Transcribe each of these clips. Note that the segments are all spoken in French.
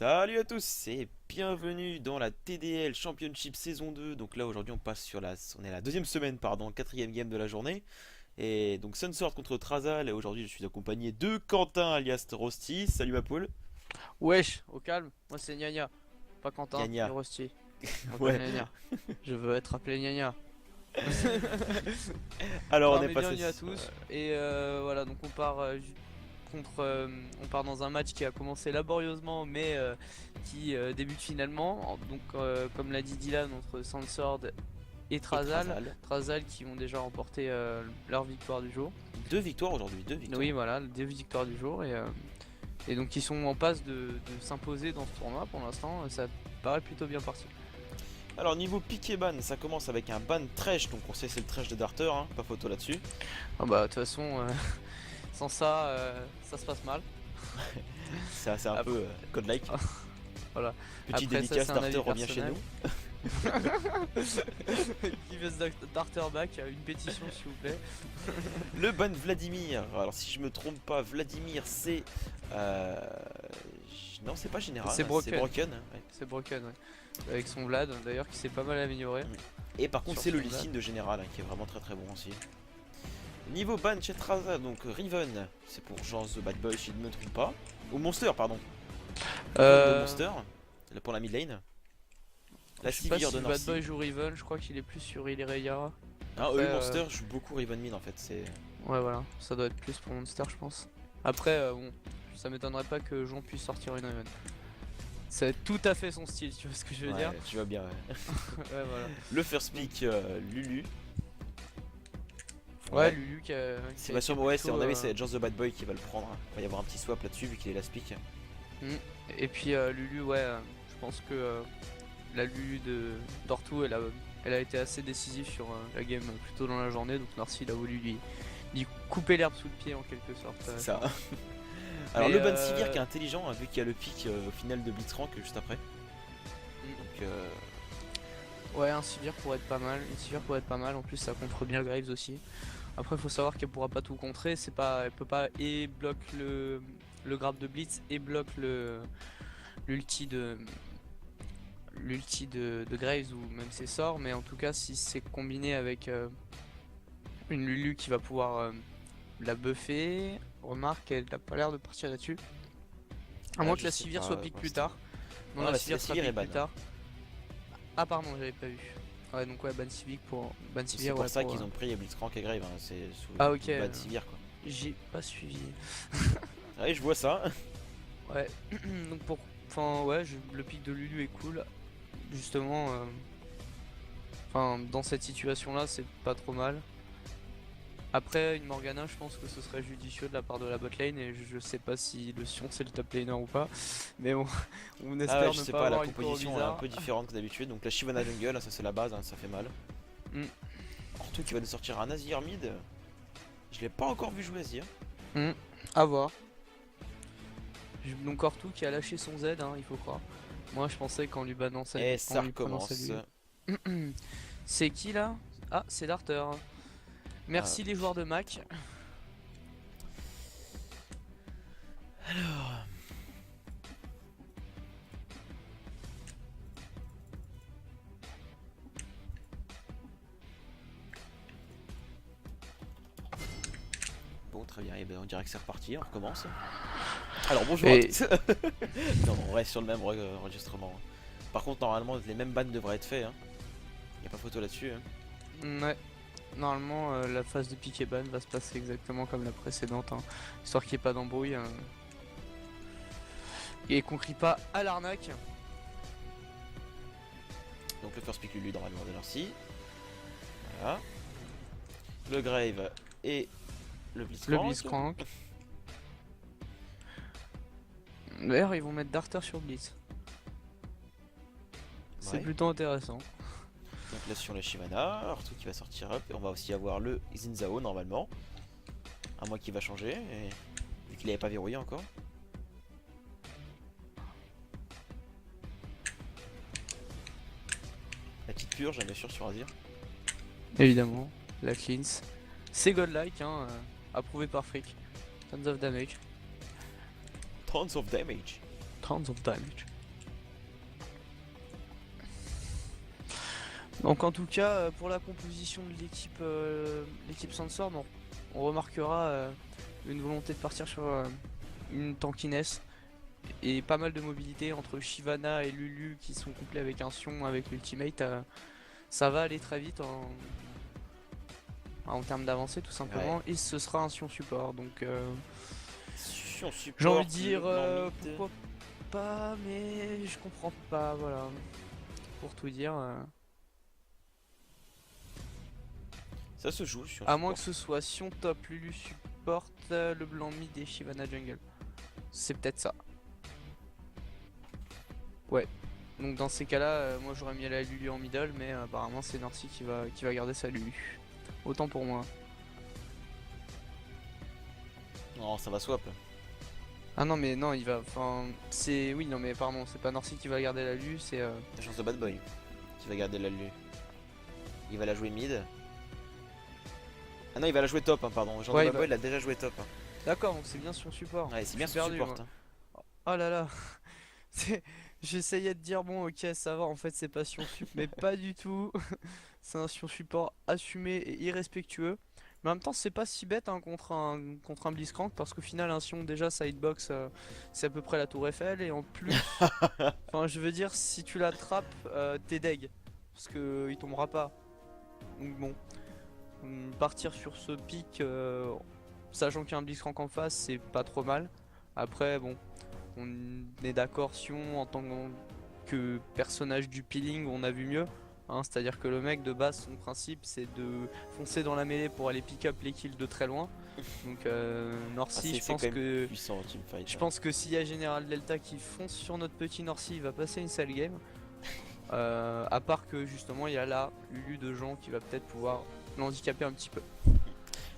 Salut à tous et bienvenue dans la TDL Championship saison 2. Donc là aujourd'hui on est à la deuxième semaine, pardon, quatrième game de la journée. Et donc Sunsword contre Trazal et aujourd'hui je suis accompagné de Quentin alias Rosti. Salut ma poule. Wesh, au calme, moi c'est Gnagna, pas Quentin, ni Gagna. Rusty. Je m'appelle Ouais. Gnagna. Je veux être appelé Gnagna. Alors on Non est mais passé. bienvenue à tous. Et voilà, donc on part on part dans un match qui a commencé laborieusement mais qui débute finalement. Donc comme l'a dit Dylan, entre Sansord et Et Trazal. Trazal. Trazal qui ont déjà remporté leur victoire du jour. Deux victoires aujourd'hui, deux victoires. Oui voilà, deux victoires du jour et donc ils sont en passe de s'imposer dans ce tournoi pour l'instant, ça paraît plutôt bien parti. Alors niveau pick et ban, ça commence avec un ban Thresh, donc on sait c'est le Thresh de Darter, hein, pas photo là-dessus. Ah bah de toute façon, sans ça, ça se passe mal. C'est un Ap- peu godlike. voilà. Petit Après ça dédicace, c'est un Darter avis revient chez personnel. nous. Qui veut Darter back, une pétition s'il vous plaît. Le ban Vladimir, alors si je me trompe pas, Vladimir c'est... Non c'est pas général, C'est c'est broken. broken. Ouais. C'est broken, ouais. Avec son Vlad d'ailleurs qui s'est pas mal amélioré. Et par contre Sur c'est le son listing de général hein, qui est vraiment très très bon aussi. Niveau ban chez Traza, donc Riven, c'est pour Jean the Bad Boy si je ne me trompe pas. Ou Monster pardon. Riven de Monster, là, pour la mid lane. La Je sais pas Sivir si de Bad Boy Narcy. joue Riven, je crois qu'il est plus sur Irelia. Ah Après, Monster joue beaucoup Riven mid en fait, c'est... ouais voilà, ça doit être plus pour Monster je pense. Après bon, ça m'étonnerait pas que Jean puisse sortir une Riven. C'est tout à fait son style, tu vois ce que je veux Ouais, dire. tu vas bien ouais. Ouais voilà. Le first pick Lulu. Ouais, Lulu qui a, C'est qui a pas été sûr, ouais, c'est plutôt, mon avis, c'est Just the Bad Boy qui va le prendre. Il va y avoir un petit swap là-dessus vu qu'il est last pick. Et puis Lulu, ouais, je pense que la Lulu de Dortou, elle a été assez décisive sur la game plus tôt dans la journée. Donc Narcy il a voulu lui couper l'herbe sous le pied en quelque sorte. C'est ça. Alors Mais, le ban Sivir qui est intelligent hein, vu qu'il y a le pick au final de Blitzcrank juste après. Donc ouais, un Sivir pourrait être pas mal. Une Sivir pourrait être pas mal. En plus, ça contre bien Graves aussi. Après, faut savoir qu'elle pourra pas tout contrer. C'est pas, elle peut pas et bloque le grab de Blitz et bloque l'ulti de de Graves ou même ses sorts. Mais en tout cas, si c'est combiné avec une Lulu qui va pouvoir la buffer, remarque, elle n'a pas l'air de partir là-dessus. À moins que je la sais Sivir pas, soit pique pour plus l'instant. tard. Non, Non, la la Sivir sera Sivir est pique plus ban. tard. Ah pardon, j'avais pas vu. Ouais donc ouais ban Civic pour ban C'est Sivir, pour ouais, ça pour, qu'ils ont pris Blitzcrank et Grave, hein. C'est sous Ah, ok, le ban Sivir quoi. j'ai pas suivi. Ouais, je vois ça. Ouais. Donc pour enfin ouais, le pic de Lulu est cool. Justement enfin dans cette situation là, c'est pas trop mal. Après une Morgana, je pense que ce serait judicieux de la part de la botlane et je sais pas si le Sion c'est le top laner ou pas. Mais bon, on Ah espère ouais, je ne sais pas pas, la avoir une compo composition est un bizarre. peu différente que d'habitude. Donc la Shyvana Jungle, ça c'est la base, hein, ça fait mal. Mm. Surtout qu'il va nous sortir un Azir mid. Je l'ai pas encore vu jouer Azir. À voir. Donc Ortu qui a lâché son Z, hein, il faut croire. Moi je pensais qu'en lui balançait. Et ça recommence. C'est qui là? Ah, c'est Darter. Merci Ah. les joueurs de Mac. Alors. Bon, très bien, et ben, on dirait que c'est reparti, on recommence. Alors bonjour à Et- tous. Non, on reste sur le même enregistrement. Par contre, normalement, les mêmes bans devraient être faits. Hein. Y a pas photo là-dessus. Hein. Ouais. Normalement, la phase de pick et ban va se passer exactement comme la précédente, hein. Histoire qu'il n'y ait pas d'embrouille. Et qu'on crie pas à l'arnaque. Donc le first pick Lulu normalement de Narcy. Voilà. Le Grave et le Le Blitzcrank. Blitzcrank. D'ailleurs, ils vont mettre Darter sur Blitz. C'est Ouais. plutôt intéressant. Donc là sur la Shyvana, Arthur qui va sortir up. Et on va aussi avoir le Zinzao normalement. À moins qu'il va changer. Et... vu qu'il n'avait pas verrouillé encore. La petite purge, bien sûr, sur Azir. Évidemment, la cleanse. C'est godlike, hein, approuvé par Frick. Tons of damage. Tons of damage. Tons of damage. Donc en tout cas, pour la composition de l'équipe Sansor, on remarquera une volonté de partir sur une tankiness et pas mal de mobilité entre Shyvana et Lulu qui sont couplés avec un Sion avec l'ultimate. Ça va aller très vite en termes d'avancée tout simplement, Ouais. et ce sera un Sion support. Donc Sion j'ai envie support, de dire blanc mid. pourquoi pas, mais je comprends pas, voilà. Pour tout dire, Ça se joue, Sion à moins support. que ce soit Sion top, Lulu support, le blanc mid et Shyvana jungle. C'est peut-être ça. Ouais. Donc dans ces cas-là, moi j'aurais mis la Lulu en middle, mais apparemment c'est Norcy qui va garder sa Lulu. Autant pour moi. Non, ça va swap. Ah non mais non, il va, enfin, c'est, oui non mais pardon, c'est pas Norcy qui va garder la Lulu, c'est La chance de Bad Boy qui va garder la Lulu. Il va la jouer mid. Ah non, il va la jouer top, hein, pardon. Jean Ouais, de il Bad va- Boy l'a déjà joué top, hein. D'accord, donc c'est bien son support. Ouais, c'est Je bien suis son perdu, support, moi. hein. Oh là là. J'essayais de dire bon ok ça va, en fait c'est pas Sion sup, mais pas du tout. C'est un Sion support assumé et irrespectueux. Mais en même temps c'est pas si bête hein, contre un Blitzcrank, parce qu'au final un Sion déjà sidebox c'est à peu près la tour Eiffel, et en plus, enfin je veux dire si tu l'attrapes t'es deg. Parce que il tombera pas. Donc bon, partir sur ce pic sachant qu'il y a un Blitzcrank en face c'est pas trop mal. Après bon, on est d'accord, Sion en tant que personnage du peeling on a vu mieux, hein, c'est-à-dire que le mec de base son principe c'est de foncer dans la mêlée pour aller pick up les kills de très loin. Donc Ah, Norcy, c'est quand même puissant en teamfight. je Hein. pense que s'il y a General Delta qui fonce sur notre petit Norcy, il va passer une sale game. À part que justement il y a là Lulu de Jean qui va peut-être pouvoir l'handicaper un petit peu.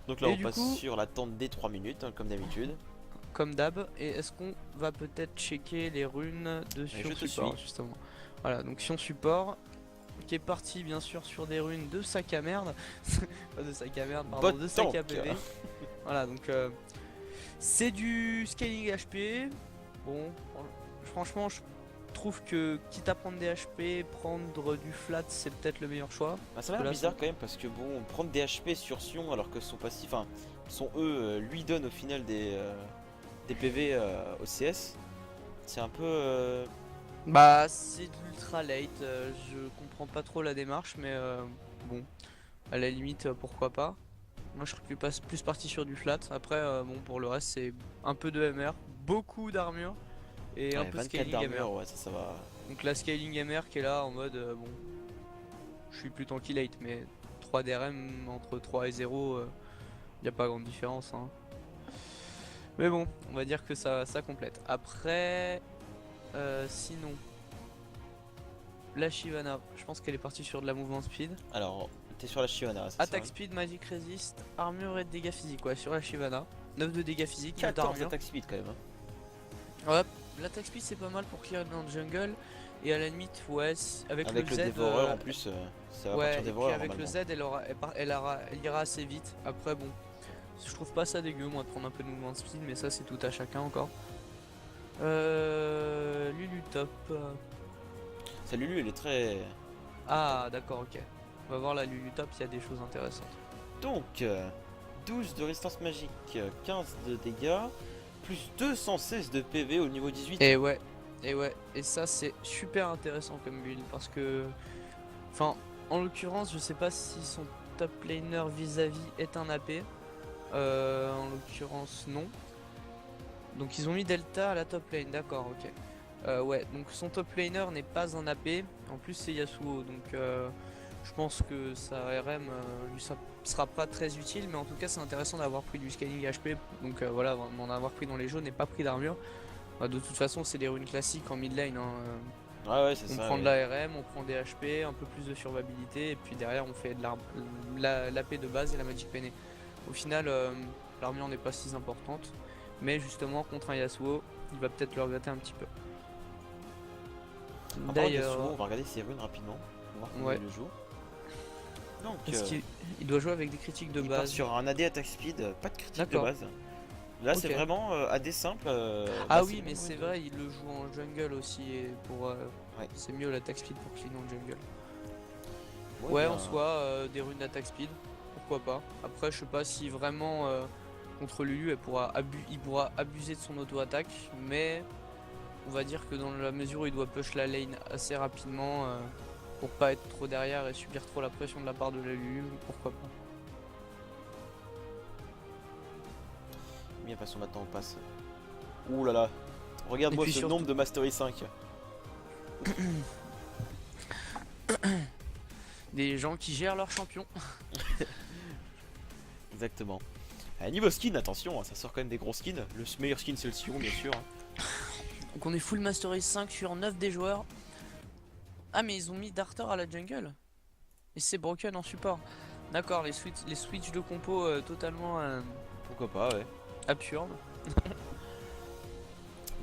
Donc là, Et on du passe coup, sur l'attente des 3 minutes, hein, comme d'habitude. comme d'hab, et est-ce qu'on va peut-être checker les runes de Sion je te support suis. justement. Voilà, donc Sion support qui est parti bien sûr sur des runes de sac à merde. Pas de sac à merde, pardon, Bot de sac à tank. PV. Voilà, donc c'est du scaling HP. Bon, franchement je trouve que quitte à prendre des HP, prendre du flat c'est peut-être le meilleur choix. Bah, ça m'a l'air Là, bizarre quand même parce que bon, prendre des HP sur Sion alors que son passif, enfin, son E lui donne au final des PV au CS, c'est un peu. Bah c'est de l'ultra late, je comprends pas trop la démarche, mais bon, à la limite pourquoi pas. Moi je serais plus parti sur du flat. Après bon, pour le reste c'est un peu de MR, beaucoup d'armure et un Ouais, peu 24 scaling MR. d'armure, ouais, ça va. Donc la scaling MR qui est là en mode bon, je suis plus tanky late, mais 3 DRM entre 3 et 0, y a pas grande différence hein. Mais bon, on va dire que ça complète. Après sinon, la Shyvana, je pense qu'elle est partie sur de la mouvement speed. Alors, t'es sur la Shyvana, c'est Attaque ça? speed, magic resist, armure et dégâts physiques. Ouais, sur la Shyvana. 9 de dégâts physiques, 9 14 d'armure. attaque speed quand même. Hein. Ouais, l'attaque speed c'est pas mal pour clear dans le jungle. Et à la limite, ouais, avec Avec le Z. dévoreur en plus, ça va Ouais, partir et puis dévoreur avec le normalement. Z, elle ira assez vite. Après, bon, je trouve pas ça dégueu, moi, de prendre un peu de mouvement speed, mais ça, c'est tout à chacun encore. Lulu top. Sa Lulu, elle est très. Ah, d'accord, ok. On va voir la Lulu top, il y a des choses intéressantes. Donc, 12 de résistance magique, 15 de dégâts, plus 216 de PV au niveau 18. Et ouais, et ça c'est super intéressant comme build parce que, enfin, en l'occurrence, je sais pas si son top laner vis-à-vis est un AP. En l'occurrence, non. Donc ils ont mis Delta à la top lane, d'accord, ok. Ouais, donc son top laner n'est pas un AP. En plus, c'est Yasuo, donc je pense que sa RM lui sera pas très utile, mais en tout cas, c'est intéressant d'avoir pris du scaling HP. Donc voilà, d'en avoir pris dans les jaunes et pas pris d'armure. Bah, de toute façon, c'est des runes classiques en mid lane. Hein. Ouais, c'est On ça. prend de Ouais. la RM, on prend des HP, un peu plus de survivabilité, et puis derrière, on fait de l'AP de base et la Magic Penny. Au final, l'armure n'est pas si importante, mais justement, contre un Yasuo, il va peut-être le regretter un petit peu. En parlant de D'ailleurs, Yasuo, on va regarder ses runes rapidement. On va voir comment ouais. il le joue. Donc, est-ce qu'il doit jouer avec des critiques de il part base? sur un AD attack speed, pas de critique de D'accord. base. Là, c'est Ok. vraiment AD simple. Ah là, oui, le mais bon c'est moment vrai, il le joue en jungle aussi, et pour Ouais. c'est mieux l'attaque speed pour clean en jungle. Ouais, Ouais, bien. en soi, des runes d'attaque speed, pourquoi pas. Après, je sais pas si vraiment contre Lulu, il pourra abuser de son auto-attaque, mais on va dire que dans la mesure où il doit push la lane assez rapidement pour pas être trop derrière et subir trop la pression de la part de la Lulu, pourquoi pas. Bien, passons maintenant, on passe. Ouh là là. Et Regarde-moi puis ce nombre surtout, de Mastery 5. des gens qui gèrent leurs champions. Exactement. Niveau skin, attention, hein, ça sort quand même des gros skins. Le meilleur skin, c'est le Sion, bien sûr, hein. Donc on est full Master Race 5 sur 9 des joueurs. Ah mais ils ont mis Darter à la jungle. Et c'est broken en support. D'accord, les switches de compo totalement Pourquoi pas, ouais. absurdes.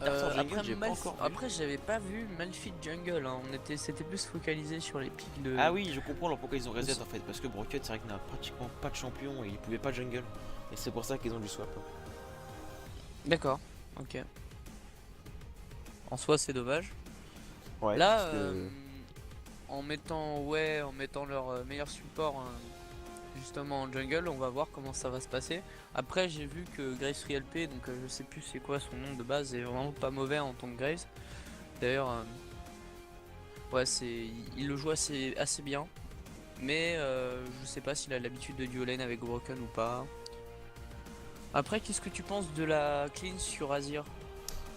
Dark Jungle, j'ai pas encore vu. Après j'avais pas vu Malphite jungle, hein. C'était plus focalisé sur les pics de... Ah oui, je comprends alors pourquoi ils ont reset en fait. Parce que Broken, c'est vrai qu'il n'a pratiquement pas de champion et il pouvait pas jungle. Et c'est pour ça qu'ils ont dû swap. D'accord, ok. En soi c'est dommage. Ouais, Là, parce que... en mettant leur meilleur support justement en jungle, on va voir comment ça va se passer. Après j'ai vu que Graves 3LP, donc je sais plus c'est quoi son nom de base, est vraiment pas mauvais en tant que Graves. D'ailleurs, ouais, il le joue assez bien, mais je sais pas s'il a l'habitude de duo lane avec Broken ou pas. Après, qu'est-ce que tu penses de la clean sur Azir?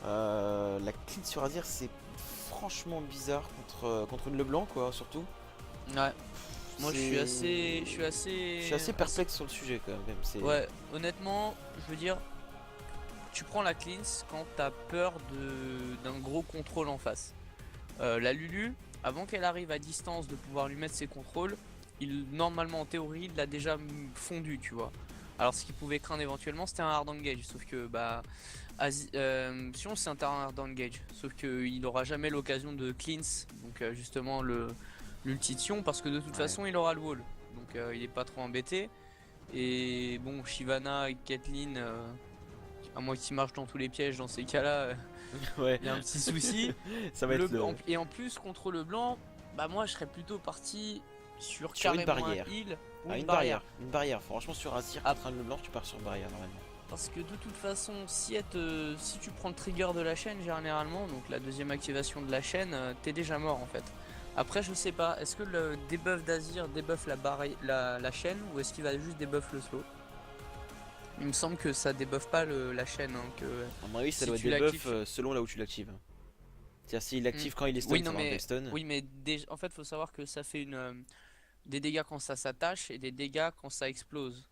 La clean sur Azir, c'est franchement bizarre contre une Leblanc, quoi, surtout. Ouais. Moi je suis assez Je suis assez perplexe sur le sujet quand même. Ouais, honnêtement, je veux dire, tu prends la cleanse quand t'as peur d'un gros contrôle en face. La Lulu, avant qu'elle arrive à distance de pouvoir lui mettre ses contrôles, normalement en théorie il l'a déjà fondu, tu vois. Alors ce qu'il pouvait craindre éventuellement c'était un hard engage, sauf que bah Sion c'est un hard engage, sauf qu'il aura jamais l'occasion de cleanse, donc justement l'ulti de Sion, parce que de toute façon il aura le wall, donc il est pas trop embêté. Et bon, Shyvana et Caitlyn, à moins qu'ils marchent dans tous les pièges, dans ces cas-là, Ouais, il y a un petit souci. ça va être Et en plus, contre le blanc, bah moi je serais plutôt parti sur sur une carrément barrière. un heal ou Ah, une une barrière. barrière. Une barrière. Franchement, sur Azir Ah. contre un Leblanc, tu pars sur barrière normalement. Parce que de toute façon, si tu prends le trigger de la chaîne, généralement, donc la deuxième activation de la chaîne, t'es déjà mort en fait. Après, je sais pas, est-ce que le debuff d'Azir debuff la chaîne ou est-ce qu'il va juste debuff le slow? Il me semble que ça débuffe pas la chaîne, hein, que À mon avis, ça si doit être tu des buffs l'actives- selon là où tu l'actives. C'est-à-dire s'il l'active quand il est stun, Oui, ça non, va mais enlever le stun. oui, mais en fait, faut savoir que ça fait des dégâts quand ça s'attache et des dégâts quand ça explose.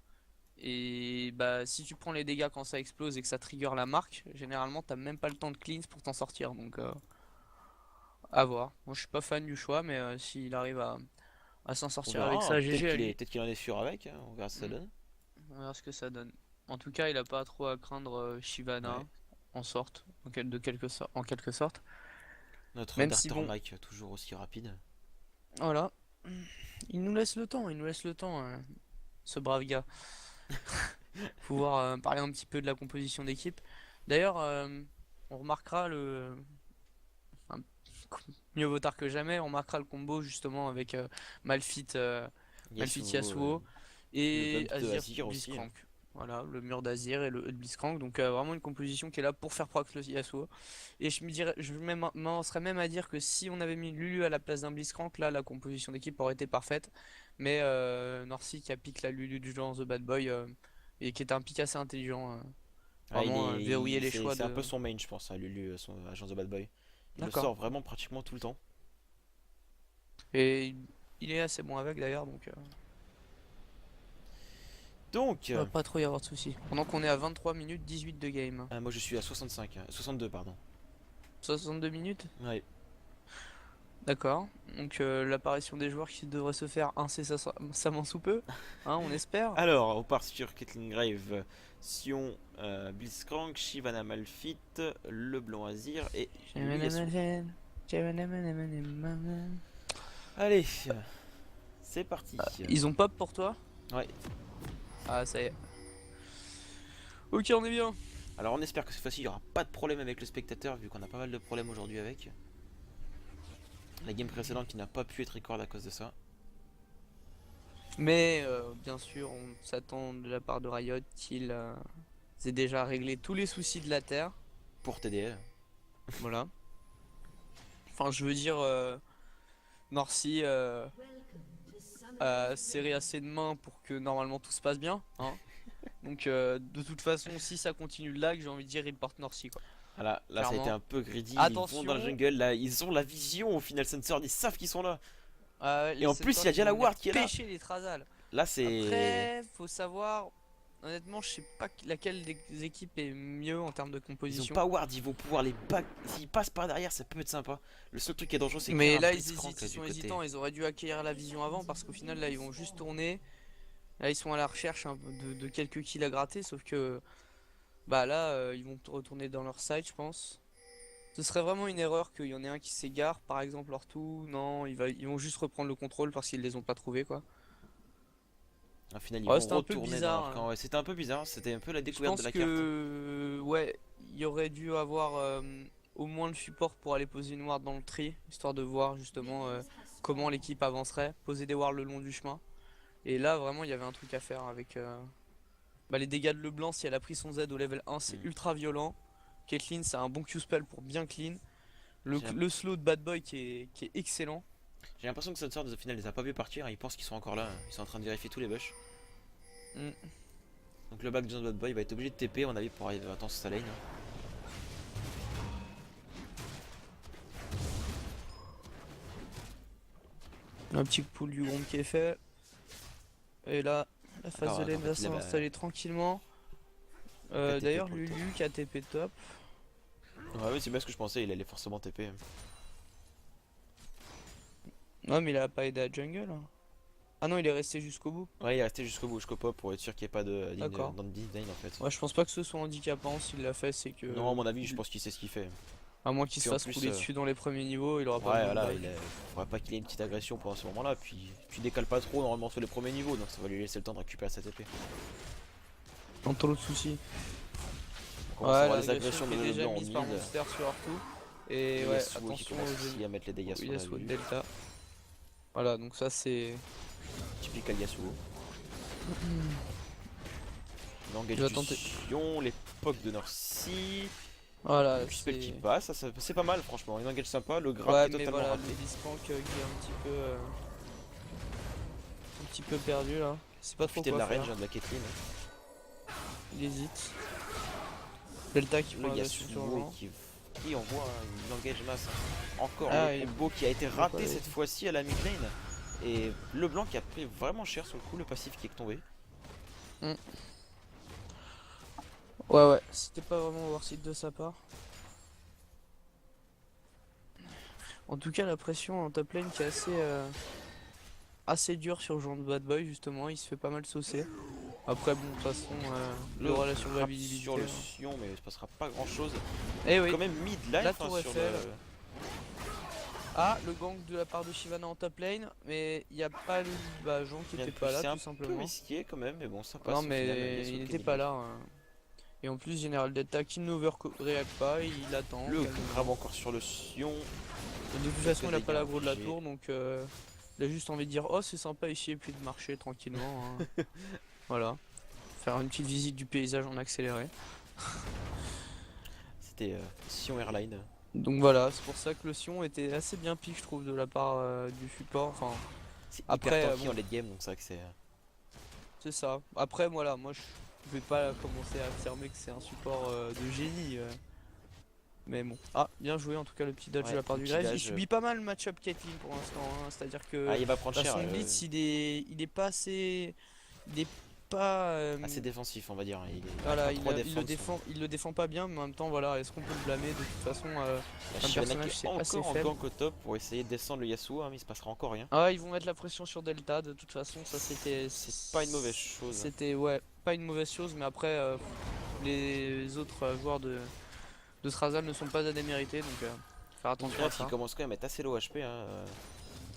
Et bah, si tu prends les dégâts quand ça explose et que ça trigger la marque, généralement, t'as même pas le temps de cleanse pour t'en sortir. Donc, à voir. Moi, je suis pas fan du choix, mais s'il arrive à s'en On sortir verra, avec hein. ça, GG à lui. Peut-être qu'il en est sûr avec, hein. On verra ce que ça Mm. donne. On verra ce que ça donne. En tout cas, il a pas trop à craindre Shyvana Ouais. en quelque sorte. Notre Même si Darter bon, Mike, toujours aussi rapide. voilà. Il nous laisse le temps, ce brave gars. Pouvoir parler un petit peu de la composition d'équipe. D'ailleurs, on remarquera enfin, mieux vaut tard que jamais, on remarquera le combo justement avec Malphite, Yasuo le et bump de Azir aussi, hein. Blitzcrank. Voilà, le mur d'Azir et le Blitzcrank. Donc vraiment une composition qui est là pour faire proc le Yasuo. Et je m'avancerais même à dire que si on avait mis Lulu à la place d'un Blitzcrank, là la composition d'équipe aurait été parfaite. Mais Norcy qui a piqué la Lulu du genre The Bad Boy et qui est un pick assez intelligent. Ah, Vraiment verrouiller les choix c'est un de... peu son main, je pense, à Lulu, son agent The Bad Boy. Il le D'accord. sort vraiment pratiquement tout le temps. Et il est assez bon avec d'ailleurs, donc Donc, va pas trop y avoir de soucis. Pendant qu'on est à 23 minutes 18 de game. moi je suis à 65, 62 pardon. 62 minutes? Ouais. D'accord. Donc l'apparition des joueurs qui devrait se faire incessamment sous peu, hein, on espère. Alors, on part sur Caitlyn Grave, Sion, Blitzcrank, Shyvana Malphite, Leblanc Azir et Yasuo. Allez, c'est parti. Ils ont pop pour toi? Ouais. Ah ça y est. Ok, on est bien. Alors on espère que cette fois-ci il n'y aura pas de problème avec le spectateur vu qu'on a pas mal de problèmes aujourd'hui avec. La game précédente qui n'a pas pu être record à cause de ça. Mais bien sûr, on s'attend de la part de Riot qu'ils aient déjà réglé tous les soucis de la Terre. Pour TDL. Voilà. Enfin, je veux dire, Norcy a serré assez de mains pour que normalement tout se passe bien, hein. Donc, de toute façon, si ça continue de lag, j'ai envie de dire, ils portent Norcy, quoi. Voilà, là ça a été Clairement. un peu greedy, ils vont dans la Attention, jungle, là ils ont la vision au final, Sensor, ils savent qu'ils sont là. Et les en plus il Sunsword, y a ils déjà vont la venir ward qui est là. pêcher les Trasal. Là c'est... Après, faut savoir, honnêtement, je sais pas laquelle des équipes est mieux en termes de Ils ont composition. pas ward, ils vont pouvoir les back... S'ils passent par derrière ça peut être sympa. Le seul truc qui est dangereux c'est qu'il y a Mais un là, ils blitzcrank hésitent, ils du sont côté. hésitants, ils auraient dû acquérir la vision avant parce qu'au final, là, ils vont juste tourner. Là, ils sont à la recherche un peu de quelques kills à gratter, sauf que bah là, ils vont retourner dans leur side, je pense. Ce serait vraiment une erreur qu'il y en ait un qui s'égare, par exemple, leur tout. Non, ils vont juste reprendre le contrôle parce qu'ils les ont pas trouvés, quoi. Au final ils Ouais, vont c'était un peu retourner dans bizarre, leur hein. camp. Ouais, c'était un peu bizarre, c'était un peu la Je découverte de pense la carte. que ouais, il y aurait dû avoir au moins le support pour aller poser une ward dans le tree, histoire de voir justement comment l'équipe avancerait, poser des wards le long du chemin. Et là vraiment il y avait un truc à faire avec bah, les dégâts de Leblanc. Si elle a pris son Z au level 1, c'est Mm. ultra violent. Caitlyn c'est un bon Q-spell pour bien clean. J'ai Le slow de Bad Boy qui est excellent. j'ai l'impression que Sensor au final les a pas vu partir, ils pensent qu'ils sont encore là, ils sont en train de vérifier tous les bush. Mm. Donc le back de Bad Boy va être obligé de TP à mon avis pour arriver à temps sur sa lane. Un petit pull du groupe qui est fait. Et là, la phase de lane va s'installer tranquillement. D'ailleurs, pour le top. Lulu qui a TP top. Ouais, c'est bien ce que je pensais, il allait forcément TP. Non, mais il a pas aidé à jungle, hein. Ah non, il est resté jusqu'au bout. Ouais, il est resté jusqu'au bout, jusqu'au pop pour être sûr qu'il n'y ait pas de D'accord. dans le design en fait. Ouais, je pense pas que ce soit handicapant. S'il l'a fait, c'est que. Non, à mon avis, je pense qu'il sait ce qu'il fait. À moins qu'il se Puis en fasse plus, rouler dessus dans les premiers niveaux, il aura pas ouais, besoin de voilà, back. faudra pas qu'il ait une petite agression pendant ce moment-là. Puis tu décales pas trop normalement sur les premiers niveaux, donc ça va lui laisser le temps de récupérer sa TP. Sans trop de soucis. On commence à Ouais, avoir les l'agression agressions qui de est déjà Leblanc en mise par mid. Monster sur Arthur. Et Et ouais, Yasuo qui attention commence aux aussi à mettre les dégâts sur la Yasuo de vue. Delta. Voilà, donc ça c'est. Typical Yasuo. Il va tenter. L'engagement, l'époque de Norcy. Voilà, Le spell qui c'est. passe, c'est pas mal franchement. Une engage sympa, le grab Ouais, qui est mais totalement voilà, raté. le Blitzcrank qui est un petit peu perdu là. C'est pas trop Profiter de quoi la range faire. hein, de la Caitlyn. Il hésite. Delta qui prend Le l'agression sur Yasuo Jean. qui envoie une engage masse. Encore Ah, le il- combo qui a été il veut raté pas cette fois-ci à la mid lane. Et le blanc qui a pris vraiment cher sur le coup, le passif qui est tombé. Ouais, ouais, c'était pas vraiment worth it de sa part. En tout cas, la pression en top lane qui est assez dure sur le genre de Bad Boy, justement. Il se fait pas mal saucer. Après, bon, de toute façon, il aura la frappe survivabilité. sur le Sion, mais il se passera pas grand chose. Eh oui. Quand même mid life La tour sur Eiffel. Ah, le gang de la part de Shyvana en top lane, mais il n'y a pas le Jean qui Bien était plus, pas là, c'est un tout peu simplement. risqué quand même, mais bon, ça passe. Non, au final, mais Yasuo il qui n'était est pas éliminé. là, hein. Et en plus, Général Delta qui ne réagit pas, il attend. Le calmement. grab encore sur le Sion. Et de toute façon, il a pas l'aggro de la tour, donc il a juste envie de dire oh c'est sympa ici et puis de marcher tranquillement, hein. Voilà, faire une petite visite du paysage en accéléré. C'était Sion Airline. Donc voilà, c'est pour ça que le Sion était assez bien pique, je trouve, de la part du support. Enfin, C'est après, hyper tanky bon. en late game, donc c'est vrai que c'est. C'est ça. Après, voilà, moi je vais pas commencer à affirmer que c'est un support de génie. Mais bon. Ah, bien joué en tout cas le petit dodge Ouais, de la part le du petit Graves. Il dodge. subit pas mal le match-up Caitlyn pour l'instant, hein. C'est-à-dire que Ah, il va prendre bah, cher. son blitz il est pas assez. Il est pas. Assez défensif, on va dire. Voilà, a trois défenses, il le défend pas bien, mais en même temps, voilà, est-ce qu'on peut le blâmer? De toute façon, La un Shyvana personnage qui c'est est assez encore en faible. gank au top pour essayer de descendre le Yasuo, hein, mais il se passera encore rien. Ah, ils vont mettre la pression sur Delta, de toute façon, ça c'était. C'est pas une mauvaise chose. C'était, ouais, pas une mauvaise chose, mais après, les autres joueurs de Strazal ne sont pas à démériter, donc faire attention à Grave ça. qui commence quand même à être assez low HP. Hein.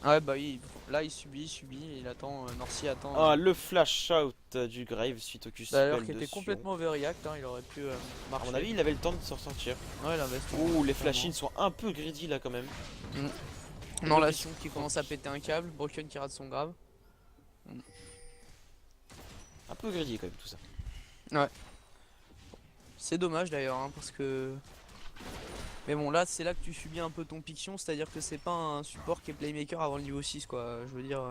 Ouais, bah oui, là il subit, il attend, Norcy attend. Ah, le flash out du Grave suite au D'ailleurs, Q-spell qui de était Sion. complètement overreact, hein, il aurait pu À marcher. mon avis, il avait le temps de se ressortir. Ouais, il avait ce temps, Ouh, les clairement. flashings sont un peu greedy là quand même. Non, la Sion qui commence à péter un câble, Broken qui rate son grave. Un peu greedy quand même tout ça. C'est dommage d'ailleurs, hein, parce que... Mais bon, là, c'est là que tu subis un peu ton piction, c'est-à-dire que c'est pas un support qui est playmaker avant le niveau 6, quoi. Je veux dire,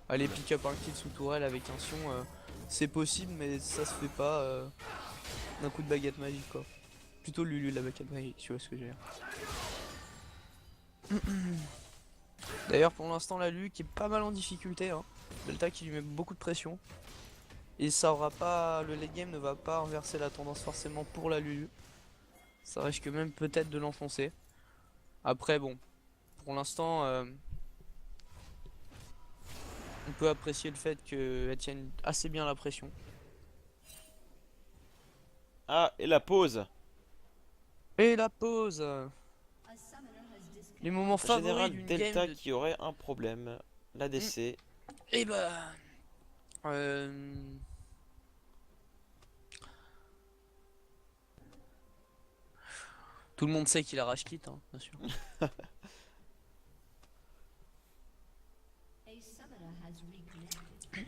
aller pick up un kill sous tourelle avec un Sion, c'est possible, mais ça se fait pas d'un coup de baguette magique, quoi. Plutôt Lulu la baguette magique, tu vois ce que je veux dire. D'ailleurs, pour l'instant, la Lulu qui est pas mal en difficulté, hein. Delta qui lui met beaucoup de pression. Et ça aura pas... Le late game ne va pas inverser la tendance forcément pour la Lulu. Ça risque même peut-être de l'enfoncer. Après bon, pour l'instant, on peut apprécier le fait qu'elle tienne assez bien la pression. Ah, et la pause. Et la pause, les moments favoris Général d'une Delta game de... qui aurait un problème. L'ADC. Et bah... euh, Tout le monde sait qu'il a rage quitte, hein, bien sûr.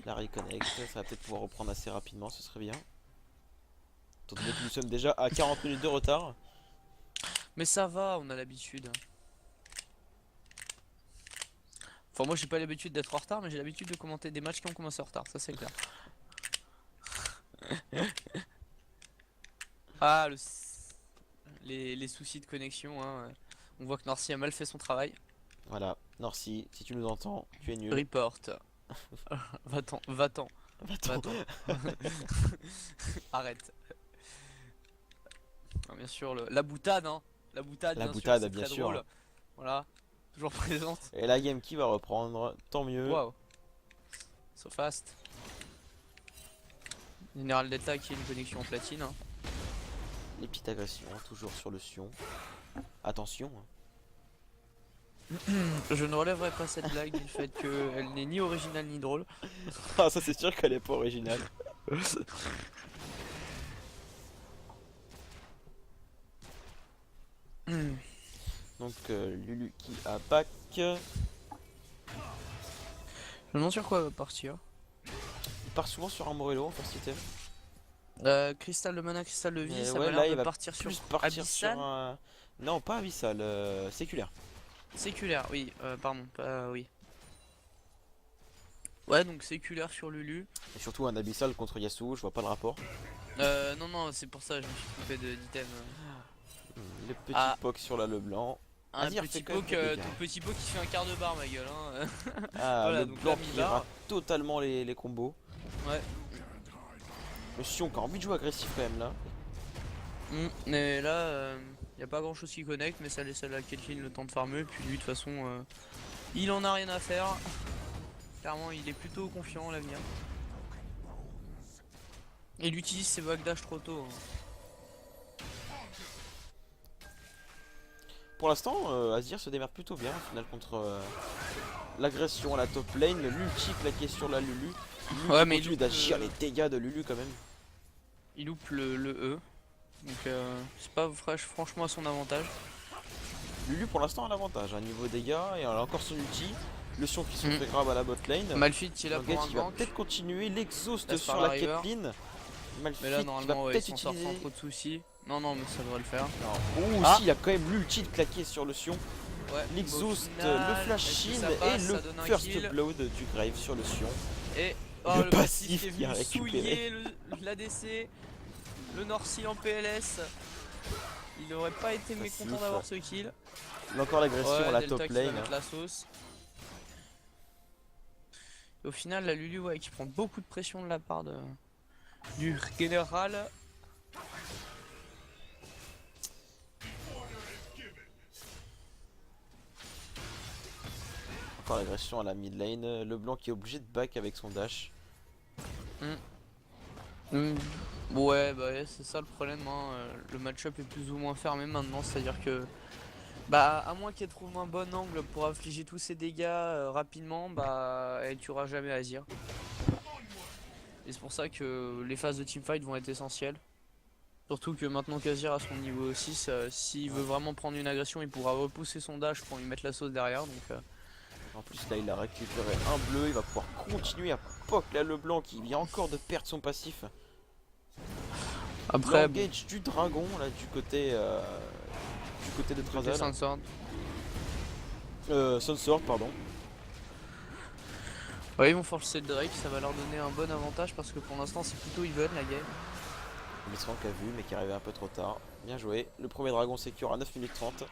La reconnect, ça va peut-être pouvoir reprendre assez rapidement, ce serait bien. Étant donné que nous sommes déjà à 40 minutes de retard. Mais ça va, on a l'habitude. Enfin moi j'ai pas l'habitude d'être en retard, mais j'ai l'habitude de commenter des matchs qui ont commencé en retard, ça c'est clair. Ah les soucis de connexion, hein. On voit que Narcy a mal fait son travail. Voilà, Norcy, si tu nous entends, tu es nul. Report. Va-t'en, va-t'en, Va-t'en. va-t'en. Arrête. Ah, bien sûr, la boutade, hein. La boutade, La bien boutade, sûr, c'est bien très sûr. drôle. Voilà, toujours présente. Et la game qui va reprendre, tant mieux. Waouh. So fast. Général Delta qui a une connexion en platine, hein. Les petites agressions, toujours sur le Sion. Attention. Je ne relèverai pas cette blague du fait qu'elle n'est ni originale ni drôle. Ah, ça c'est sûr qu'elle est pas originale. Donc Lulu qui a back. Je me demande sur quoi elle va partir. Il part souvent sur un Morello en first item. Cristal de mana, cristal de vie, Mais ça ouais, m'a là l'air il de va partir sur plus partir Abyssal. sur un... Non, pas abyssal, séculaire. Séculaire, oui, pardon, pas oui. Ouais, donc séculaire sur Lulu. Et surtout un abyssal contre Yasuo, je vois pas le rapport. Non, non, c'est pour ça, je me suis trompé d'item. Les petits Ah. poks sur la Leblanc. Un Vas-y, petit refais quand même poke, tes dégâts. ton petit poke qui fait un quart de barre, ma gueule, hein. Ah, Voilà, le donc blanc là, qui mi-barre. rate totalement les combos. Ouais. Le Sion qui a envie de jouer agressif quand même là. Mais là, y a pas grand chose qui connecte, mais ça laisse à la Caitlyn le temps de farmer. Puis lui, de toute façon, il en a rien à faire. Clairement, il est plutôt confiant en l'avenir. Il utilise ses back dash trop tôt, hein. Pour l'instant, Azir se démerde plutôt bien au final contre l'agression à la top lane. L'ulti claqué sur la Lulu. Lulu Ouais, qui mais il continue loupe, d'agir les dégâts de Lulu quand même. il loupe le E. Donc, c'est pas franchement à son avantage. Lulu pour l'instant a l'avantage, hein, niveau dégâts, et elle a encore son ulti. Le Sion qui se fait grave à la bot lane. Malphite qui est là pour L'engage un qui va gank. peut-être continuer, l'exhaust Passe sur par la la river. Caitlyn. Malphite Mais là, qui va normalement, ouais, il peut-être s'en sort utiliser... sans trop de soucis. Non, non, mais ça devrait le faire. Oh, Ah. si, il y a quand même l'ulti de claquer sur le Sion. Ouais, L'exhaust, au final, le flash est-ce que in ça et passe, le ça donne un first kill. blood du Grave sur le Sion. Et Le le passif qui est qui a venu récupéré. souiller l'ADC, le Norcy en PLS. Il n'aurait pas été Passif. mécontent d'avoir ce kill. Là encore l'agression Ouais, à la Delta top qui va lane. mettre la sauce. Et au final, la Lulu, ouais, qui prend beaucoup de pression de la part du général. Encore l'agression à la mid lane. Le blanc qui est obligé de back avec son dash. Ouais, bah ouais, c'est ça le problème, hein. Le match-up est plus ou moins fermé maintenant, c'est-à-dire que bah à moins qu'elle trouve un bon angle pour affliger tous ses dégâts rapidement, bah elle tuera jamais Azir. Et c'est pour ça que les phases de teamfight vont être essentielles. Surtout que maintenant qu'Azir a son niveau 6, s'il veut vraiment prendre une agression, il pourra repousser son dash pour lui mettre la sauce derrière. Donc En plus là il a récupéré un bleu, il va pouvoir continuer à poke là le blanc qui vient encore de perdre son passif. Après, bon, L'engage du dragon là du côté de côté Trazal. Sandsword. Sunsword pardon. Ouais, ils vont forcer le Drake, ça va leur donner un bon avantage parce que pour l'instant c'est plutôt even la game. Blitzcrank a vu mais qui arrivait un peu trop tard. Bien joué. Le premier dragon sécure à 9 minutes 30.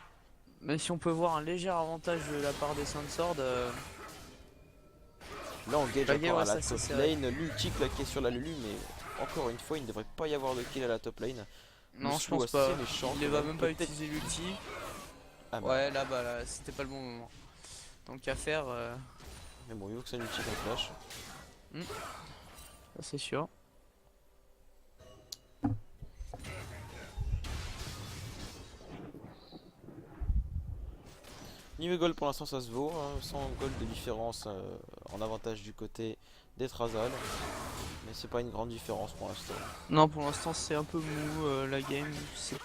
Même si on peut voir un léger avantage de la part des Sandsword, Là on gage Bagay, encore ouais, à la ça, top c'est serré. lane. L'ulti claqué sur la Lulu mais encore une fois il ne devrait pas y avoir de kill à la top lane. non, Le je slow pense pas. assez méchant, Il quand va même. même pas Peut-être- utiliser l'ulti. Ah bah. Ouais, là, bah, là, c'était pas le bon moment. Donc à faire, Mais bon il faut que ça ulti qu'on flash. ça c'est sûr. Niveau gold pour l'instant ça se vaut, hein, 100 gold de différence en avantage du côté des Trazal. Mais c'est pas une grande différence pour l'instant. Non, pour l'instant c'est un peu mou la game. C'est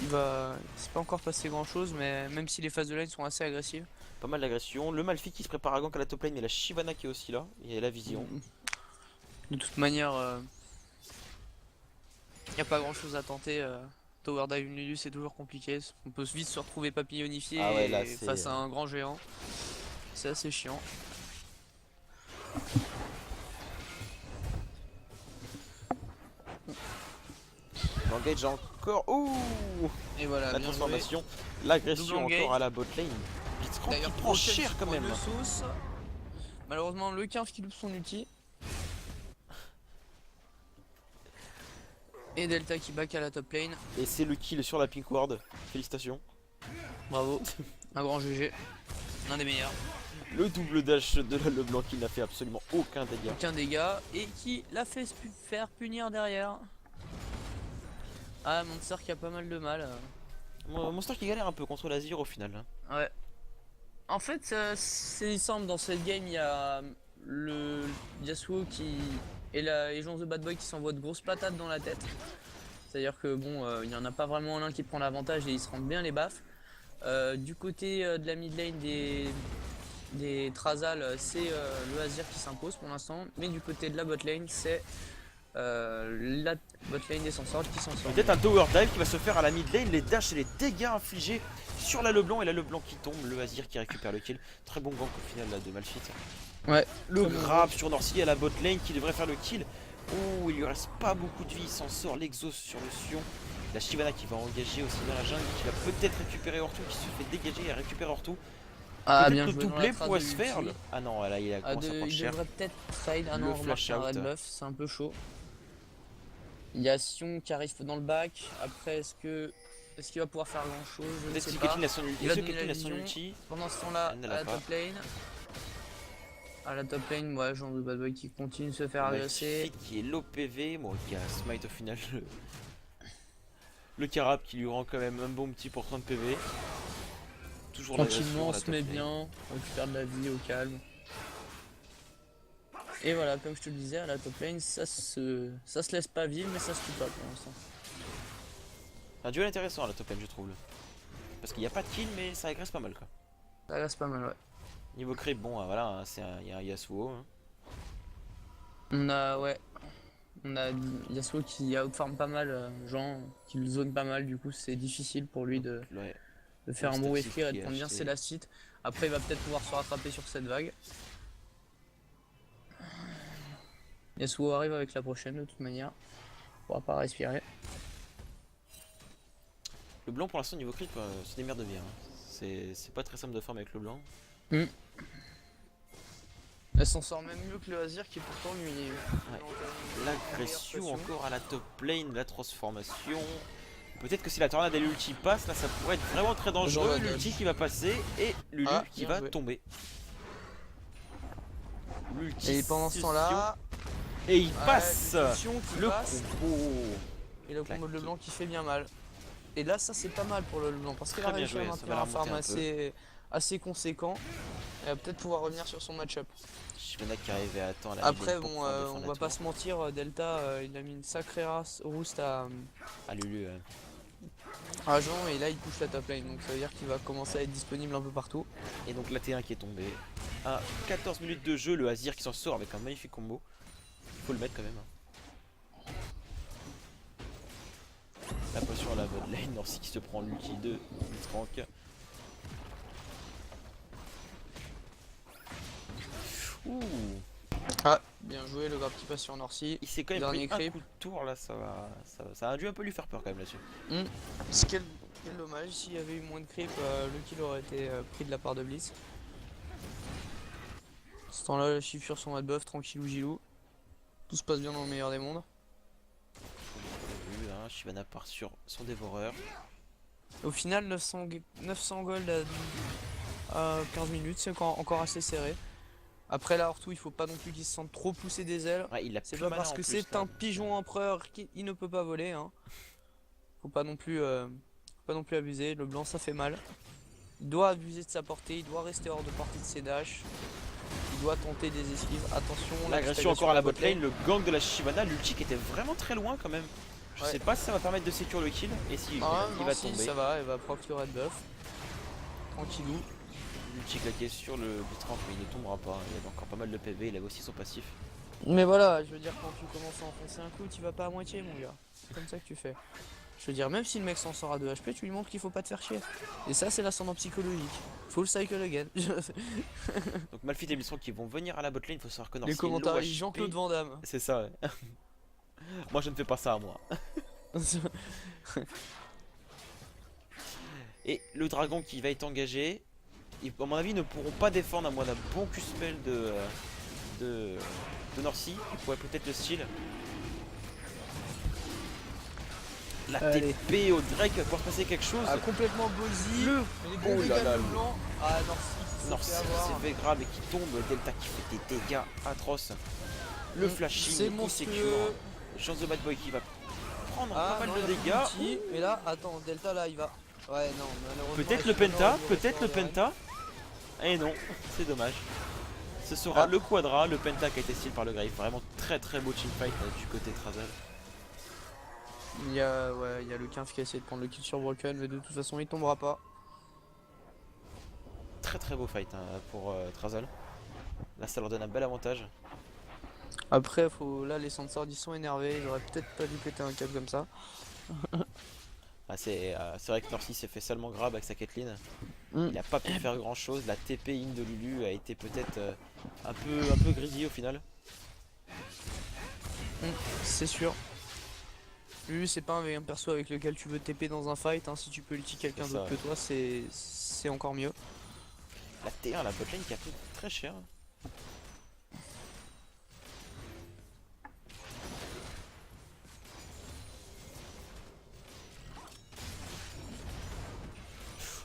pas encore passé grand chose, mais même si les phases de lane sont assez agressives. Pas mal d'agression, le Malphite qui se prépare à gank à la top lane et la Shyvana qui est aussi là, et la vision. De toute manière, y a pas grand chose à tenter. Tower Dive Lulu c'est toujours compliqué. On peut vite se retrouver papillonifié Ah ouais, là, face à un grand géant. C'est assez chiant. L'engage encore. Ouh, Et voilà, la bien joué. transformation, l'agression Double engage. encore à la bot lane. Blitzcrank qui D'ailleurs, prend prochaine cher quand pointe même. de sauce. Malheureusement, le 15 qui loupe son ulti. Et Delta qui back à la top lane. Et c'est le kill sur la pink ward. Félicitations. Bravo. Un grand GG. Un des meilleurs. Le double dash de la Leblanc qui n'a fait absolument aucun dégât. Aucun dégât. Et qui l'a fait faire punir derrière. Ah, Monster qui a pas mal de mal. Monster qui galère un peu contre l'Azir au final. Hein. Ouais. En fait, c'est simple. Dans cette game, il y a le Yasuo qui et la Agence de Bad Boy qui s'envoie de grosses patates dans la tête. C'est-à-dire que bon, il n'y en a pas vraiment un qui prend l'avantage et ils se rendent bien les baffes. Du côté de la mid lane des Trazal, c'est le Azir qui s'impose pour l'instant. Mais du côté de la bot lane, c'est la bot lane des Sandsword qui s'en sort. Peut-être un tower dive qui va se faire à la mid lane, les dashs et les dégâts infligés sur la Leblanc et la Leblanc qui tombe, le Azir qui récupère le kill. Très bon gank au final là, de Malphite. Ouais, Le très bon grab sur Norcy à la bot lane qui devrait faire le kill. Oh, il lui reste pas beaucoup de vie, il s'en sort l'exhaust sur le Sion. La Shyvana qui va engager aussi dans la jungle, qui va peut-être récupérer Ortu, qui se fait dégager et récupère Ortu. Ah, Peut-être bien le joué dans doublé la trace pourrait de se faire. l'ulti. Ah non, là il a commencé à prendre Il cher. devrait peut-être trade. Ah Le non, remarque flash un out. red buff, c'est un peu chaud. Il y a Sion qui arrive dans le back. Après, est-ce qu'il va pouvoir faire grand chose? Je ne Peut-être sais qu'il pas. Caitlyn a son ulti. Il va Est-ce que donner la Caitlyn a son vision. ulti? Pendant ce temps-là, Elle ne à l'a la pas. top lane. À la top lane, ouais, genre de Bad Boy qui continue de se faire agresser. Malphite qui est low PV, bon, qui a smite au final. Le Carab qui lui rend quand même un bon petit pour 30 PV. Toujours Tranquillement, on l'agression à la se top met lane. bien, on récupère de la vie au calme. Et voilà, comme je te le disais, à la top lane, ça se laisse pas vivre, mais ça se tue pas pour l'instant. Un duel intéressant à la top lane, je trouve. Parce qu'il n'y a pas de kill, mais ça agresse pas mal quoi. Ça reste pas mal, ouais. Niveau creep, bon, voilà, hein, il y a un Yasuo. Hein. On a Yasuo qui outfarm pas mal, Jean, qui le zone pas mal, du coup c'est difficile pour lui de Ouais. faire un Le bon wave statique clear et qui de est prendre bien acheté. ses last hits. Après il va peut-être pouvoir se rattraper sur cette vague. Yasuo arrive avec la prochaine de toute manière. On pourra pas respirer. Le blanc pour l'instant niveau creep se démerde bien. Hein. C'est pas très simple de farm avec le blanc. Elle s'en sort même mieux que le Azir qui pourtant lui L'agression encore à la top lane, la transformation. Peut-être que si la tornade et l'ulti passe, là ça pourrait être vraiment très dangereux. Genre la L'ulti dodge. qui va passer et Lulu Ah, qui bien va joué. tomber. L'ulti Et pendant ce temps-là, et il passe Sion qui le passe combo. et le combo de claqué. Leblanc qui fait bien mal. Et là ça c'est pas mal pour le Leblanc parce qu'il a Très bien réussi à joué, ça maintenir va la un farm remonter un assez conséquent. Et va peut-être pouvoir revenir sur son match-up. Shyvana qui arrivait à temps la Après mid lane pour bon, pouvoir on défendre la va pas tour. se mentir, Delta il a mis une sacrée roost À Lulu. Agent et là il push la top lane, donc ça veut dire qu'il va commencer à être disponible un peu partout. Et donc la T1 qui est tombée. À 14 minutes de jeu, le Azir qui s'en sort avec un magnifique combo. Faut le mettre quand même. La potion à la bot lane, Norcy qui se prend l'ulti de Blitzcrank. Ouh, Ah, bien joué, le grab qui passe sur Norcy. il s'est quand même Dernier pris un creep. coup de tour là, ça a dû un peu lui faire peur quand même là-dessus. Quel dommage, s'il y avait eu moins de creep, le kill aurait été pris de la part de Blitz. Ce temps-là, la chiffre sur son buff, tranquillou gilou. Tout se passe bien dans le meilleur des mondes. On a vu, hein, Shyvana part sur son dévoreur. Au final, 900 gold à 15 minutes, c'est encore assez serré. Après là, Hortou, il faut pas non plus qu'il se sente trop poussé des ailes. Ouais, il a C'est plus pas mana parce en que plus, c'est là, un donc, pigeon empereur qu'il ne peut pas voler. Hein. Faut pas non plus abuser. Le blanc, ça fait mal. Il doit abuser de sa portée, il doit rester hors de portée de ses dashs. Il doit tenter des esquives. Attention, l'agression encore à la bot lane, le gang de la Shyvana, l'ulti qui était vraiment très loin quand même. Je Ouais. sais pas si ça va permettre de sécure le kill et si Ah, il non, va si, tomber. ça va, elle va proc le red buff. Tranquillou. L'ulti claqué sur le Blitzcrank mais il ne tombera pas. Il avait encore pas mal de PV, il avait aussi son passif. Mais voilà, je veux dire, quand tu commences à enfoncer un coup, tu vas pas à moitié, mon gars. C'est comme ça que tu fais. Je veux dire, même si le mec s'en sort à 2 HP, tu lui montres qu'il faut pas te faire chier. Et ça, c'est l'ascendant psychologique. Full cycle again. Donc Malphite et Blitzcrank qui vont venir à la bot lane, il faut savoir que Les Norcy est commentaires, low HP. Jean-Claude Van Damme. C'est ça, ouais. Moi je ne fais pas ça à moi. Et le dragon qui va être engagé, ils, à mon avis, ne pourront pas défendre à moins d'un bon Q-spell de Norcy. Il pourrait peut-être le style. La Allez. TP au Drake va pouvoir se passer quelque chose. Ah, complètement ballsy. Le Mais les oh bons là dégâts là, du blanc. Ah, Norcy Norcy qui s'est fait qui avoir. s'est fait grave et qui tombe. Delta qui fait des dégâts atroces. Le flashing, C'est le coup monstrueux. sécure. Chance de Bad Boy qui va prendre Ah, pas non, mal de il a plus dégâts. d'ulti. Mais là, attends, Delta là, il va. Ouais, non, malheureusement. Peut-être le Ashton penta, aurait dû peut-être le rester en DRL. penta. Et non, c'est dommage. Ce sera Ah. le quadra, le penta qui a été style par le Grave. Vraiment très très beau teamfight du côté Trazal. Il y a le Quinf qui a essayé de prendre le kill sur Broken, mais de toute façon, il tombera pas. Très très beau fight hein, pour Trazal. Là ça leur donne un bel avantage. Après, là, les Sansards ils sont énervés, ils auraient peut-être pas dû péter un câble comme ça. Ah, c'est vrai que Norcy s'est fait seulement grab avec sa Caitlyn. Mm. Il a pas pu faire grand chose. La TP in de Lulu a été peut-être un peu greedy au final. C'est sûr. Lui, c'est pas un perso avec lequel tu veux TP dans un fight. Hein. Si tu peux ulti quelqu'un C'est d'autre ça, que toi, c'est encore mieux. La T1, la botlane qui a pris très cher.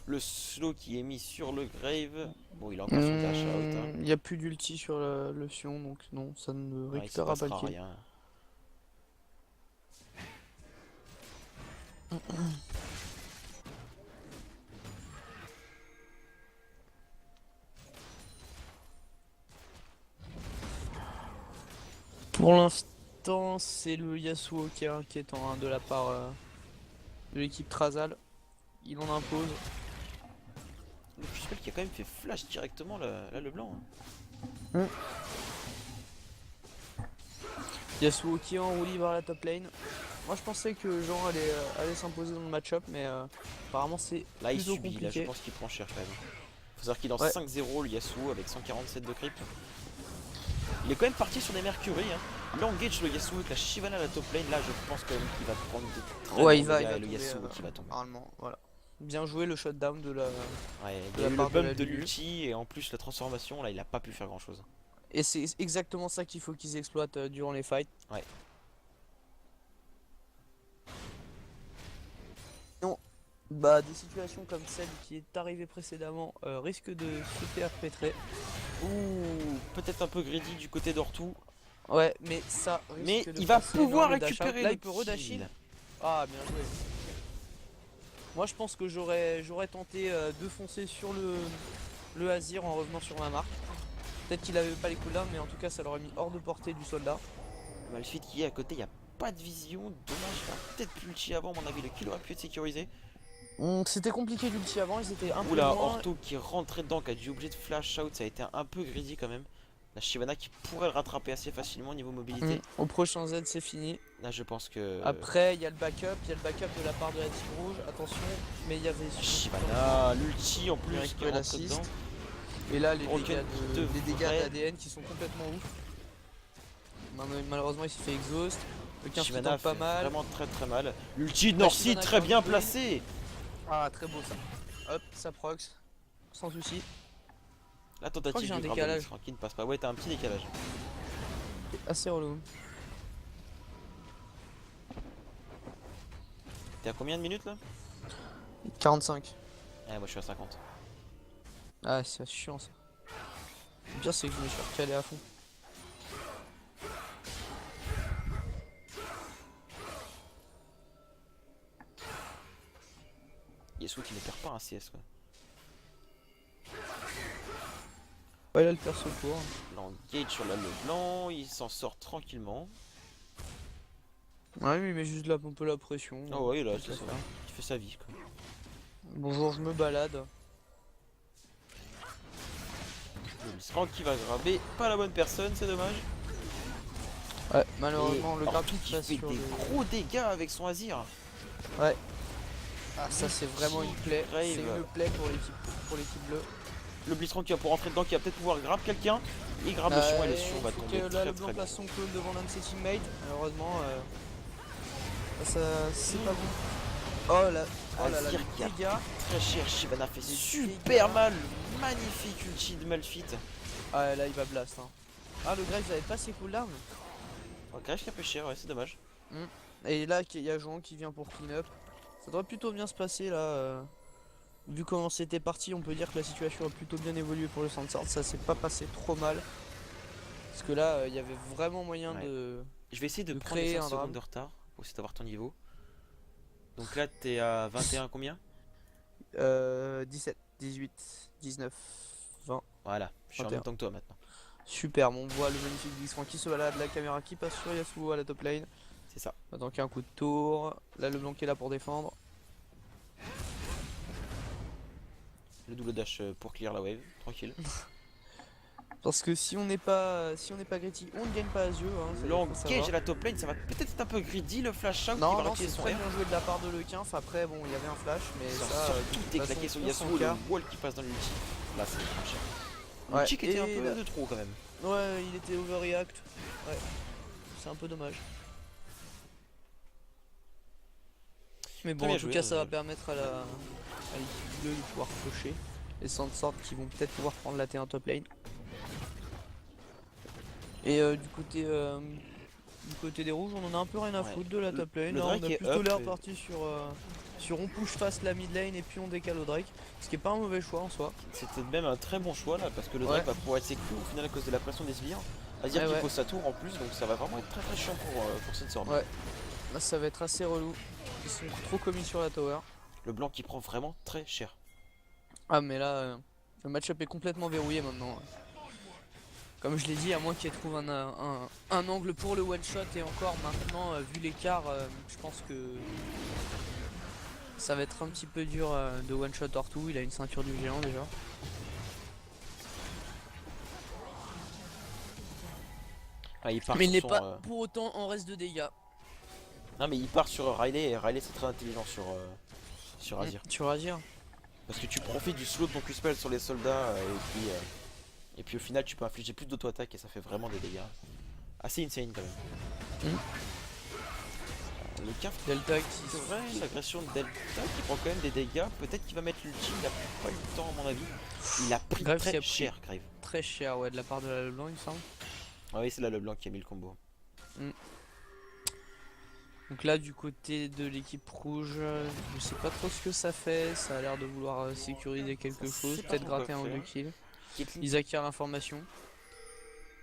Le slow qui est mis sur le Grave. Bon, il a encore son dash out. Hein. Il n'y a plus d'ulti sur le Sion, donc non, ça ne Ouais, il se récupérera pas le passera kill. rien. Pour l'instant, c'est le Yasuo qui est inquiétant hein, de la part de l'équipe Trazal. Il en impose. Le Puspel qui a quand même fait flash directement là, le blanc. Hein. Yasuo qui est en roue libre à la top lane. Moi je pensais que Jean allait s'imposer dans le match-up, mais apparemment c'est Là il plutôt subit, là je compliqué. pense qu'il prend cher quand même. Faut savoir qu'il est en Ouais. 5-0 le Yasuo avec 147 de creep. Il est quand même parti sur des Mercury. Hein. Là on engage le Yasuo avec la Shyvana à la top lane. Là je pense quand même qu'il va prendre de très Ouais, bons il va dégâts et le tomber, Yasuo qui va tomber. normalement, voilà. Bien joué le shutdown de la. Ouais, il de y a la eu part le de la bump de Lulu. l'ulti et en plus la transformation là il a pas pu faire grand chose. Et c'est exactement ça qu'il faut qu'ils exploitent durant les fights. Ouais. Non, bah des situations comme celle qui est arrivée précédemment risquent de se perpétrer. Ouh, peut-être un peu greedy du côté d'Ortou. Ouais, mais ça risque Mais de il va passer pouvoir dans le dash out. récupérer Là, le il peut redash in. kill. Ah, bien joué. Moi, je pense que j'aurais tenté de foncer sur le Azir en revenant sur ma marque. Peut-être qu'il avait pas les cooldowns, mais en tout cas, ça l'aurait mis hors de portée du soldat. Malphite qui est à côté, il n'y a pas de vision. Dommage, il a peut-être pu l'ulti avant. À mon avis, le kill aurait pu être sécurisé. C'était compliqué l'ulti avant, ils étaient un peu Oula, loin. Orto qui rentrait dedans, qui a dû obligé de flash out. Ça a été un peu greedy quand même. La Shyvana qui pourrait le rattraper assez facilement au niveau mobilité. Au prochain Z, c'est fini. Là, je pense que. Après, il y a le backup de la part de la team rouge. Attention, mais il y avait Shyvana, l'ulti en plus qui récupérer rentre l'assist. dedans. Et là, les Broken dégâts devrait- d'ADN qui sont complètement ouf. Malheureusement, il s'est fait exhaust. Le 15 qui Shyvana tente pas fait mal. vraiment très mal. L'ulti de Bah, Norcy Shyvana très qui bien a joué. placé. Ah, très beau ça. Hop, ça prox. Sans souci. La que tentative j'ai un du grab décalage. qui ne passe pas. Ouais, t'as un petit décalage. C'est assez relou. T'es à combien de minutes là? 45. Moi je suis à 50. Ah, c'est chiant ça. Le pire, c'est que je me suis recalé à fond. Yasuo qui ne perd pas un CS quoi. Ouais, là, le perso court. Là on gauge sur la blanc, il s'en sort tranquillement. Ouais, mais il met juste un peu la pression. Oh ouais, là Ça c'est ça. fait. Il fait sa vie quoi. Bonjour, je me balade. Le Blitzcrank qui va grabber pas la bonne personne, c'est dommage. Ouais, malheureusement, Et le Orto graphique qui passe fait sur des le... gros dégâts avec son Azir. Ah, ça, c'est vraiment une plaie. Grave. C'est une plaie pour l'équipe bleue. Le Blitzcrank qui va pouvoir rentrer dedans, qui va peut-être pouvoir grab quelqu'un. Il grabe le Sion et le Sion va faut tomber que là, très le blanc très bien. place son clone devant l'un de ses teammates. Malheureusement, ça, c'est pas bon. Oh là, Azir les qui a dégâts. très cher, Shyvana fait Les super dégâts. mal. Magnifique ulti de Malphite. Ah, là, il va blast. Hein. Ah, le Graves avait pas ses cooldowns. Oh, Grèche qui a peu cher, ouais, c'est dommage. Et là, il y a Jean qui vient pour clean up. Ça devrait plutôt bien se passer là. Vu comment c'était parti, on peut dire que la situation a plutôt bien évolué pour le Sandsword. Ça s'est pas passé trop mal. Parce que là, il y avait vraiment moyen Ouais. de. Je vais essayer de De prendre les créer 5 un secondes drame. de retard pour essayer d'avoir ton niveau. Donc là, t'es à 21 combien? 17, 18, 19, 20. Voilà, je suis en 21. même temps que toi maintenant. Super, on voit le magnifique Blitzcrank qui se balade, la caméra qui passe sur Yasuo à la top lane. C'est ça. Attends qu'il y a un coup de tour. Là, le blanc qui est là pour défendre. Le double dash pour clear la wave, tranquille. Parce que si on n'est pas gritty, on ne gagne pas Azure. Hein, ça, il faut L'engage savoir. à la top lane, ça va peut-être être un peu greedy le flash out qui Non, va non, retirer c'est son très R. bien joué de la part de Lequinf. Après, bon, il y avait un flash, mais Il s'en ça, sort de tout toute éclaqué façon, sur on Yasuo, s'en le carre. wall qui passe dans l'ulti. Là, c'est trop cher. Ouais, L'ulti qui était un et peu là- de trop quand même. Ouais, il était overreact. Ouais, c'est un peu dommage. Mais bon, Très bien en tout joué, cas, ça va permettre à l'équipe 2 de pouvoir cocher. Les Sandsword qui vont peut-être pouvoir prendre la T1 top lane. Et du côté des rouges, on en a un peu rien à Ouais. foutre de la top lane. le Là, Drake on a est plutôt up l'air et- parti sur on push fast la mid lane et puis on décale au Drake. Ce qui est pas un mauvais choix en soi. C'était même un très bon choix là, parce que le Ouais. Drake va pouvoir être sécu au final à cause de la pression des sbires. Azir Ouais, qui ouais. pose sa tour en plus, donc ça va vraiment être très très chiant pour Sandsword. Ouais. Là, ça va être assez relou. Ils sont trop commis sur la tower. Le blanc qui prend vraiment très cher. Ah, mais là, le match-up est complètement verrouillé maintenant. Comme je l'ai dit, à moins qu'il trouve un angle pour le one-shot, et encore maintenant, vu l'écart, je pense que ça va être un petit peu dur de one-shot Ortu. Il a une ceinture du géant déjà. Ah, il part Mais il sur n'est son, pas pour autant en reste de dégâts. Non mais il part sur Riley et Riley c'est très intelligent sur Azir. Tu vas dire. Parce que tu profites du slow de ton Q-spell sur les soldats et puis au final tu peux infliger plus d'auto-attaque et ça fait vraiment des dégâts. Assez insane quand même. Le Caf Delta c'est vrai, l'agression de Delta qui prend quand même des dégâts. Peut-être qu'il va mettre l'ulti, il a pas eu le temps à mon avis. Il a pris Graves qui très a pris. cher Grave. Très cher, ouais, de la part de la Leblanc, il me semble. Ah oui c'est là le blanc qui a mis le combo. Donc là, du côté de l'équipe rouge, je sais pas trop ce que ça fait. Ça a l'air de vouloir sécuriser quelque Ça chose, sait pas peut-être trop gratter quoi un ou faire. deux kills. Caitlyn Ils acquièrent l'information.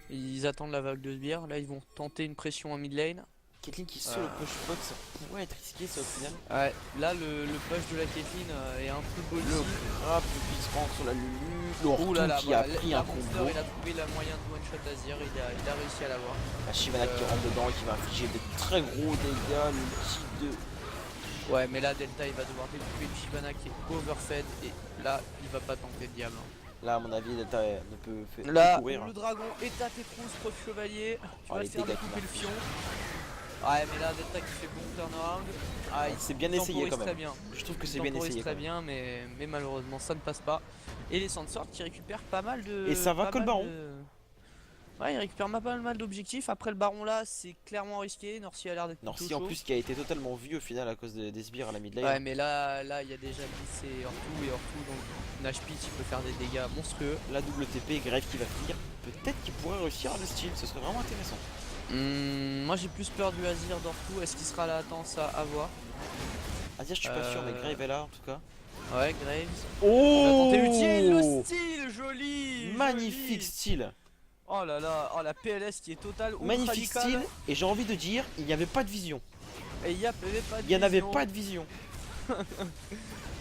Ils attendent la vague de sbires. Là, ils vont tenter une pression en mid lane. Caitlyn qui sur le push bot, ça pourrait être risqué ça au final. Ouais, là le push de la Caitlyn est un peu Le ballsy. frappe, le se prend sur la Lulu, le Ouh là là, qui a bah, pris la un Monster, combo. il a trouvé la moyen de one shot Azir, il a réussi à l'avoir. La Shyvana qui rentre dedans et qui va infliger des très gros dégâts, l'ulti de... Ouais, mais là Delta il va devoir découper une Shyvana qui est overfed et là il va pas tenter le diable. Là à mon avis Delta ne peut faire Là, courir. le dragon est à tes trousses, prof chevalier. Tu Oh, vas les te faire dégâts découper qu'il le fion. Ouais, mais là Delta qui fait bon turnaround. Ah, il c'est bien essayé temporise quand même. très bien. Je trouve que Il c'est bien temporise essayé. très bien, mais malheureusement ça ne passe pas. Et les Sandswords qui récupèrent pas mal de. Et ça va pas que le mal baron. Ouais, il récupère pas mal d'objectifs. Après le baron là, c'est clairement risqué. Norsi a l'air d'être plutôt Norsi en chaud. plus qui a été totalement vu au final à cause des sbires à la mid lane. Ouais, mais là il y a déjà Bliss et Hortou donc Nash Pit il peut faire des dégâts monstrueux. La double TP, Grave qui va finir. Peut-être qu'il pourrait réussir à le steal, ce serait vraiment intéressant. Moi j'ai plus peur du Azir d'Hortou. Est-ce qu'il sera là? Attends, ça à voir. Azir je suis pas sûr mais Grave est là en tout cas. Ouais, Graves. Oh, Tenter utile, le style, joli. magnifique joli. style. Oh là là, oh la PLS qui est totale. Magnifique style. Et j'ai envie de dire, il n'y avait pas de vision. Et il y avait pas de Il n'y en avait vision. pas de vision.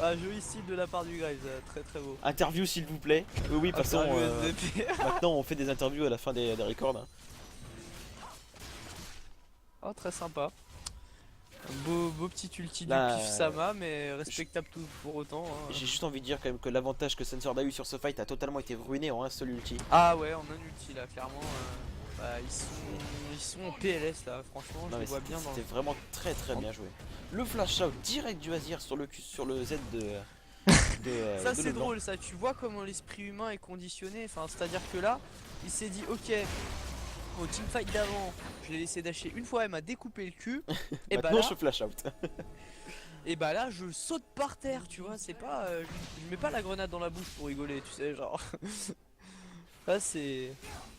Ah, joli style de la part du Graves, très très beau. Interview s'il vous plaît. Oui, de toute façon, Interview SDP. maintenant on fait des interviews à la fin des records. Hein. Oh, très sympa. Beau petit ulti Là, du Pif Sama, mais respectable tout pour autant. Hein. J'ai juste envie de dire quand même que l'avantage que Sensor a eu sur ce fight a totalement été ruiné en un seul ulti. Ah ouais, en un ulti là, clairement. Bah, ils sont en PLS là, franchement, je Non, les mais vois bien dans. c'était vraiment très bien joué. Le flash out direct du Azir sur le Z de Ça de c'est Leblanc. drôle, ça, tu vois comment l'esprit humain est conditionné, enfin c'est à dire que là il s'est dit ok, au teamfight d'avant je l'ai laissé dasher une fois, elle m'a découpé le cul, et bah Maintenant là, je flash out. je saute par terre, tu vois, c'est pas, je mets pas la grenade dans la bouche pour rigoler, tu sais, genre. Là c'est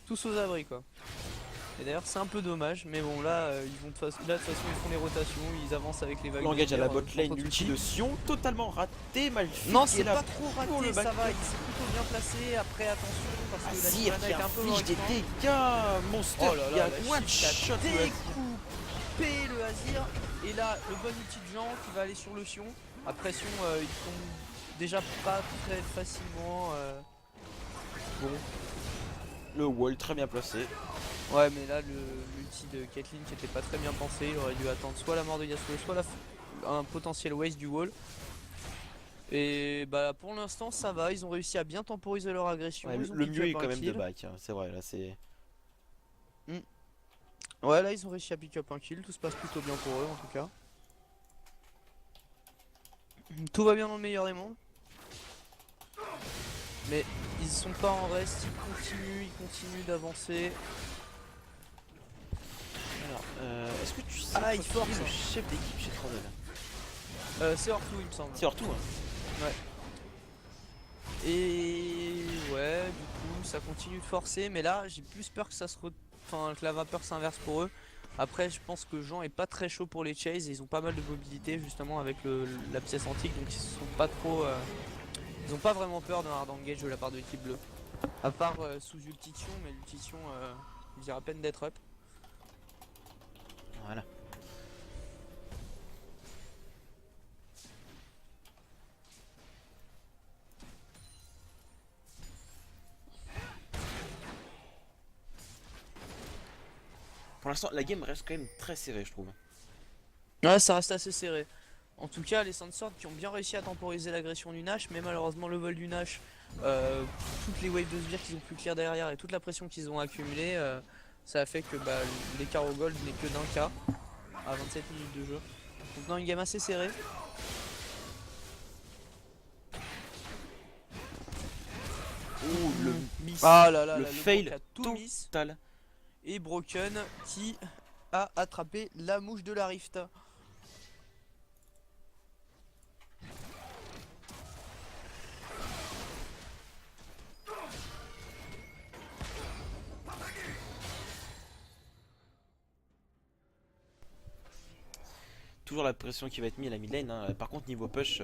tous aux abris quoi. Et d'ailleurs c'est un peu dommage, mais bon là ils vont de toute façon ils font les rotations, ils avancent avec les vagues. L'engage à la bot contre lane, tout l'ulti qui. de Sion, totalement raté, Malphite. Non, qui est c'est là pas trop pour le raté, ça back. va, il s'est plutôt bien placé. Après, attention, parce que la Azir Shyvana qui est un peu inflige des overextend. dégâts, Monster Oh là qui là, a la one Shyvana shot a le Azir. découpé le Azir. Et là, le bon outil de Jean qui va aller sur le Sion. Après Sion, il tombe déjà pas très facilement. Bon. Le wall très bien placé. Ouais, mais là, l'ulti de Caitlyn qui était pas très bien pensé. Il aurait dû attendre soit la mort de Yasuo, soit un potentiel waste du wall. Et bah pour l'instant ça va, ils ont réussi à bien temporiser leur agression. Ouais, Ils ont le pick mieux up est quand un même de kill. back, hein. C'est vrai là c'est... Ouais, là ils ont réussi à pick up un kill, tout se passe plutôt bien pour eux en tout cas. Tout va bien dans le meilleur des mondes. Mais ils sont pas en reste, ils continuent d'avancer. Alors, est-ce que tu sais Ah, il qui est force, le hein. chef d'équipe chez Trovel? C'est Hortou il me semble. C'est Hortou hein. Et ouais, du coup ça continue de forcer, mais là j'ai plus peur que que la vapeur s'inverse pour eux. Après je pense que Jean est pas très chaud pour les chase et ils ont pas mal de mobilité justement avec la pièce antique, donc ils sont pas trop ils ont pas vraiment peur d'un hard engage de la part de l'équipe bleue. À part sous ultition, mais l'ultition il vient à peine d'être up. Voilà. Pour l'instant, la game reste quand même très serrée, je trouve. Ouais, ça reste assez serré. En tout cas, les Sandswords qui ont bien réussi à temporiser l'agression du Nash, mais malheureusement le vol du Nash, toutes les waves de sbires qu'ils ont pu clear derrière et toute la pression qu'ils ont accumulée, ça a fait que l'écart au gold n'est que d'un K à 27 minutes de jeu. Donc dans une game assez serrée. Ouh, le miss. Ah là là, le là, fail bloc a tout miss. total. Et Broken qui a attrapé la mouche de la Rift. Toujours la pression qui va être mise à la mid lane. Hein. Par contre, niveau push,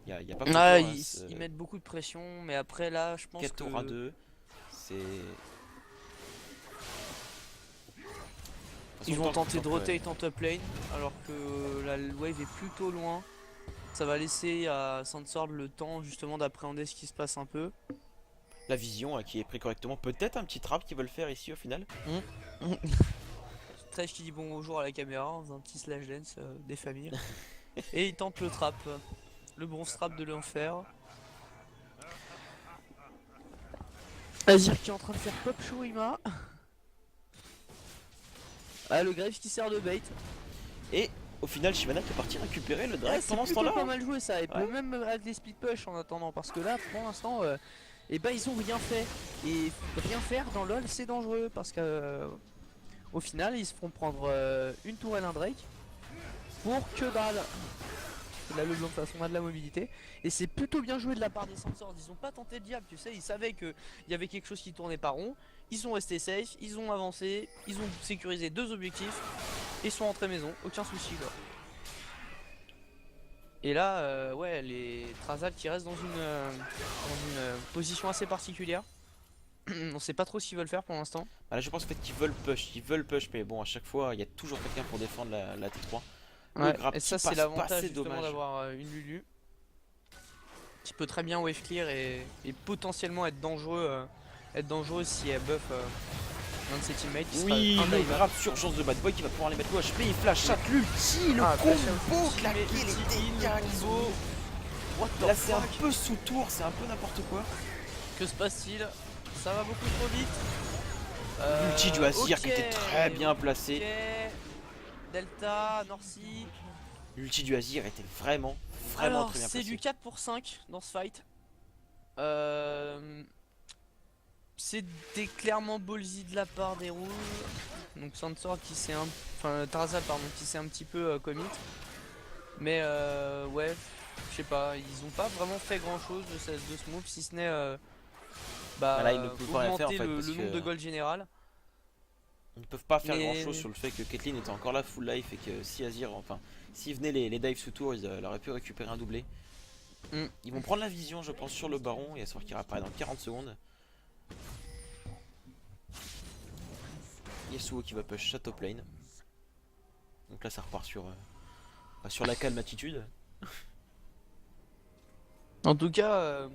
y a pas Ah, photo, hein, ils mettent beaucoup de pression, mais après là, je pense 4 que... tours à 2. C'est... De toute Ils vont tenter de rotate en top lane alors que la wave est plutôt loin. Ça va laisser à Sandsword le temps justement d'appréhender ce qui se passe un peu. La vision qui est pris correctement. Peut-être un petit trap qu'ils veulent faire ici au final. Trèche qui dit bonjour à la caméra en faisant un petit slash dance des familles. Et il tente le trap. Le bronze trap de l'enfer. Azir qui est en train de faire pop Shurima. Ah, le Graves qui sert de bait. Et au final, Shyvana qui est parti récupérer le drag C'est pendant ce plutôt temps-là. pas mal joué ça. Et Ouais. même avec les split push en attendant. Parce que là, pour l'instant, et bah ils ont rien fait. Et rien faire dans LoL, c'est dangereux. Parce que au final, ils se feront prendre une tourelle, un Drake. Pour que dalle. Là, le blanc de toute façon a de la mobilité. Et c'est plutôt bien joué de la part des Sandswords. Ils ont pas tenté le diable, tu sais. Ils savaient qu'il y avait quelque chose qui tournait pas rond. Ils sont restés safe, ils ont avancé, ils ont sécurisé 2 objectifs. Et ils sont rentrés maison, aucun souci quoi. Et là, ouais, les Trazal qui restent dans une position assez particulière. On sait pas trop ce qu'ils veulent faire pour l'instant. Là, je pense en fait qu'ils veulent push, mais bon, à chaque fois, il y a toujours quelqu'un pour défendre la T3. Ouais, grab et ça qui c'est passe l'avantage pas, c'est justement dommage. d'avoir une Lulu qui peut très bien wave clear et potentiellement être dangereux si elle buff un de ses teammates qui Oui, sera le grab surgence de Bad Boy qui va pouvoir les mettre au HP, il flash shot l'ulti, le combo claqué, les dégâts qu'ils ont. What the Là c'est un fuck? peu sous tour, c'est un peu n'importe quoi. Que se passe-t-il? Ça va beaucoup trop vite. L'ulti du Azir qui ok, était très bien placé. ok. Delta, Norcy. L'ulti du Azir était vraiment Alors très bien c'est placé. du 4 pour 5 dans ce fight. C'était clairement ballsy de la part des rouges. Donc Sandsword qui s'est enfin Tarzan pardon qui s'est un petit peu commit. Mais ouais, je sais pas, ils ont pas vraiment fait grand chose de ce move si ce n'est Là, ils ne peuvent pas rien faire, en augmenter fait, le parce nombre que de gold général. Ils ne peuvent pas faire Mais- grand chose sur le fait que Caitlyn était encore là full life et que si Azir, enfin, s'ils venaient les dives sous tour, ils auraient pu récupérer un doublé. Mm. Ils vont prendre la vision, je pense, sur le baron et Yasuo qui réapparaît dans 40 secondes. Yasuo qui va push sa top lane. Donc là, ça repart sur la calme attitude. En tout cas,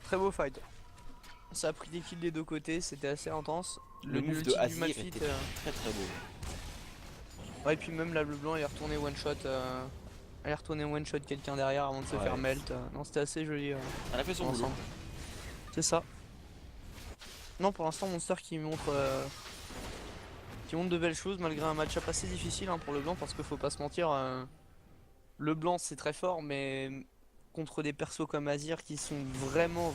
très beau fight. Ça a pris des kills des deux côtés, c'était assez intense. Le move de ulti du Azir Malphite, était très beau. ouais, et puis même là, le blanc il est retourné one shot. Elle est retournée one shot quelqu'un derrière avant de se Ouais. faire melt. Non, c'était assez joli. Elle a fait son pour boulot. l'instant. C'est ça. Non, pour l'instant, Monster qui montre de belles choses malgré un match-up assez difficile pour le blanc parce qu'il faut pas se mentir. Le blanc c'est très fort, mais contre des persos comme Azir qui sont vraiment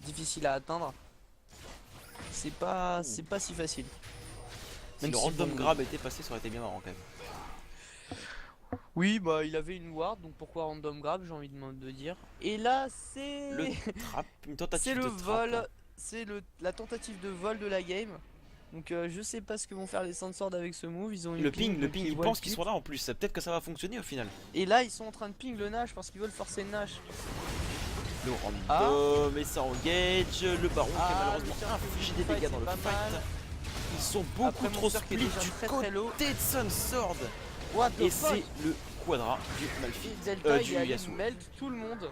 difficiles à atteindre, c'est pas si facile. Si Même le si random bon- grab était passé, ça aurait été bien marrant quand même. Oui, bah il avait une ward, donc pourquoi random grab, j'ai envie de dire. Et là, c'est Le trap, une tentative c'est le de trap. vol, hein. c'est la tentative de vol de la game. Donc je sais pas ce que vont faire les Sandswords avec ce move. Ils ont une Le ping, donc ils voient pensent le qu'ils ping. sont là en plus. Peut-être que ça va fonctionner au final. Et là, ils sont en train de ping le Nash parce qu'ils veulent forcer le Nash. Le random et ça engage. Le baron qui a Ah, malheureusement le infligé fight, des dégâts c'est dans le pas fight. mal. Ils sont beaucoup Après, trop Monster qui est split déjà du très low. côté de Sunsword. What the Et fuck? c'est le quadra du Et Malphite. Delta, il Du a Yasuo. melt tout le monde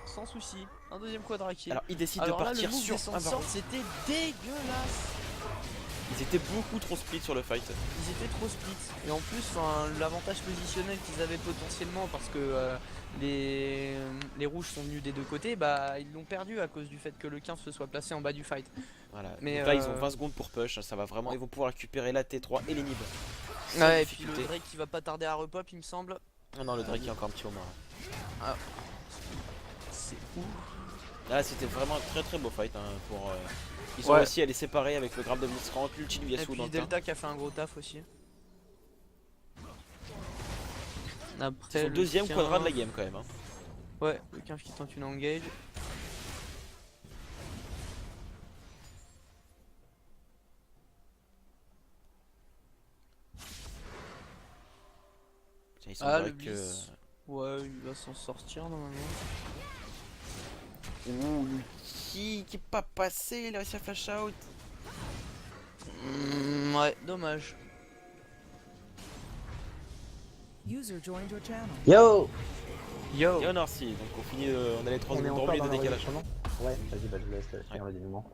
sans souci. Un deuxième quadra kill. Alors ils décident Alors de là, le partir move sur des un baron. Sandswords, c'était dégueulasse. Ils étaient beaucoup trop split sur le fight. Ils étaient trop split. Et en plus, l'avantage positionnel qu'ils avaient potentiellement, parce que les rouges sont venus des deux côtés, bah ils l'ont perdu à cause du fait que le 15 se soit placé en bas du fight. Voilà. Mais, Donc là ils ont 20 secondes pour push. Ça va vraiment. Ils vont pouvoir récupérer la T3 et les nibs. Sans Ouais, et puis difficulté. le Drake qui va pas tarder à repop, il me semble. Non, non, le Drake il y a encore un petit moment. C'est ouf. Là c'était vraiment un très beau fight pour. Ils sont Ouais. réussi à les séparer avec le grab de Blitzcrank, l'ulti du Et Yasuo puis dans le tas. Delta qui a fait un gros taf aussi. C'est Après, son le deuxième 15. quadra de la game quand même. Ouais, le 15 qui tente une engage. Tiens, il Ah, semblerait le Blitz. Ouais, il va s'en sortir normalement. Ouh, l'ulti qui est pas passé, il a réussi à flash out. Ouais, Ouais, dommage. User joined your channel. Yo! Yo. Et on a Narcy, donc on finit, on a les 3 On est secondes encore d'orbi dans de décalage. l'enregistrement? Ouais, vas-y, bah je vous laisse finir Ouais. le dénouement.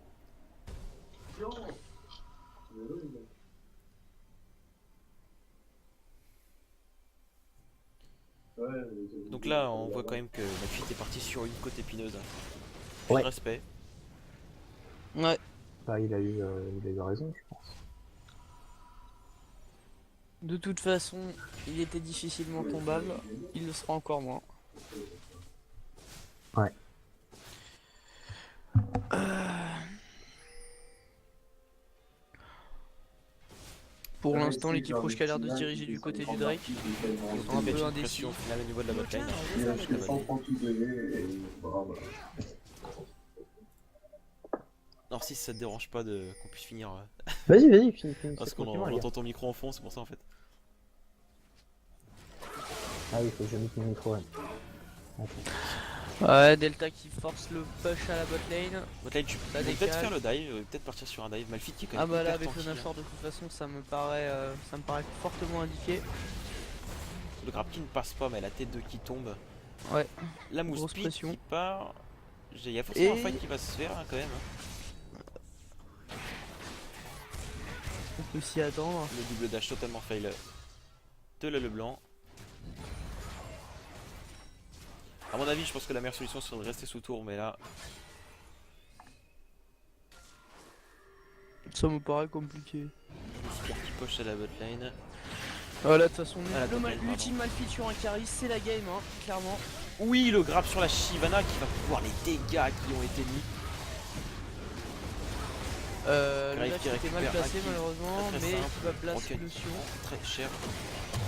Donc là, on voit quand même que la fuite est partie sur une côte épineuse. Ouais. Respect. Ouais. Bah il a eu raison, je pense. De toute façon, il était difficilement tombable. Il le sera encore moins. Ouais. Pour l'instant, l'équipe rouge qui a l'air de se diriger du côté du Drake. Ils sont un peu une indécis. pression finale au niveau de la Your botlane. channel is elevated. Narcy, ça te dérange pas de qu'on puisse finir Vas-y, finis parce ce qu'on compliment, on les gars. entend ton micro en fond, c'est pour ça en fait. Ah oui, faut que je mette mon micro, ouais. Ok. Ouais, Delta qui force le push à la bot lane. Botlane, tu Ça peux peut-être décale. faire le dive, peut-être partir sur un dive. Malphite qui est quand Ah même bah là, hyper avec le tranquille. Nashor, de toute façon, ça me paraît fortement indiqué. Le grab qui ne passe pas, mais la tête 2 qui tombe. Ouais. La mousse Grosse speed pression. qui part. Il y a forcément un Et- fight qui va se faire hein, quand même. On peut s'y attendre. Le double dash totalement fail de la Leblanc. A mon avis, je pense que la meilleure solution serait de rester sous tour, mais là, Ça me paraît compliqué. Spire qui push à la botlane. Voilà, de toute façon, Ah, la top lane, l'ultime Malphite sur un carry, c'est la game, hein, clairement. Oui, le grab sur la Shyvana qui va pouvoir les dégâts qui ont été mis. Le Grave dash qui était mal récupère placé un kill. malheureusement, Très mais simple. qui va placer Broken le qui Sion. prend très cher.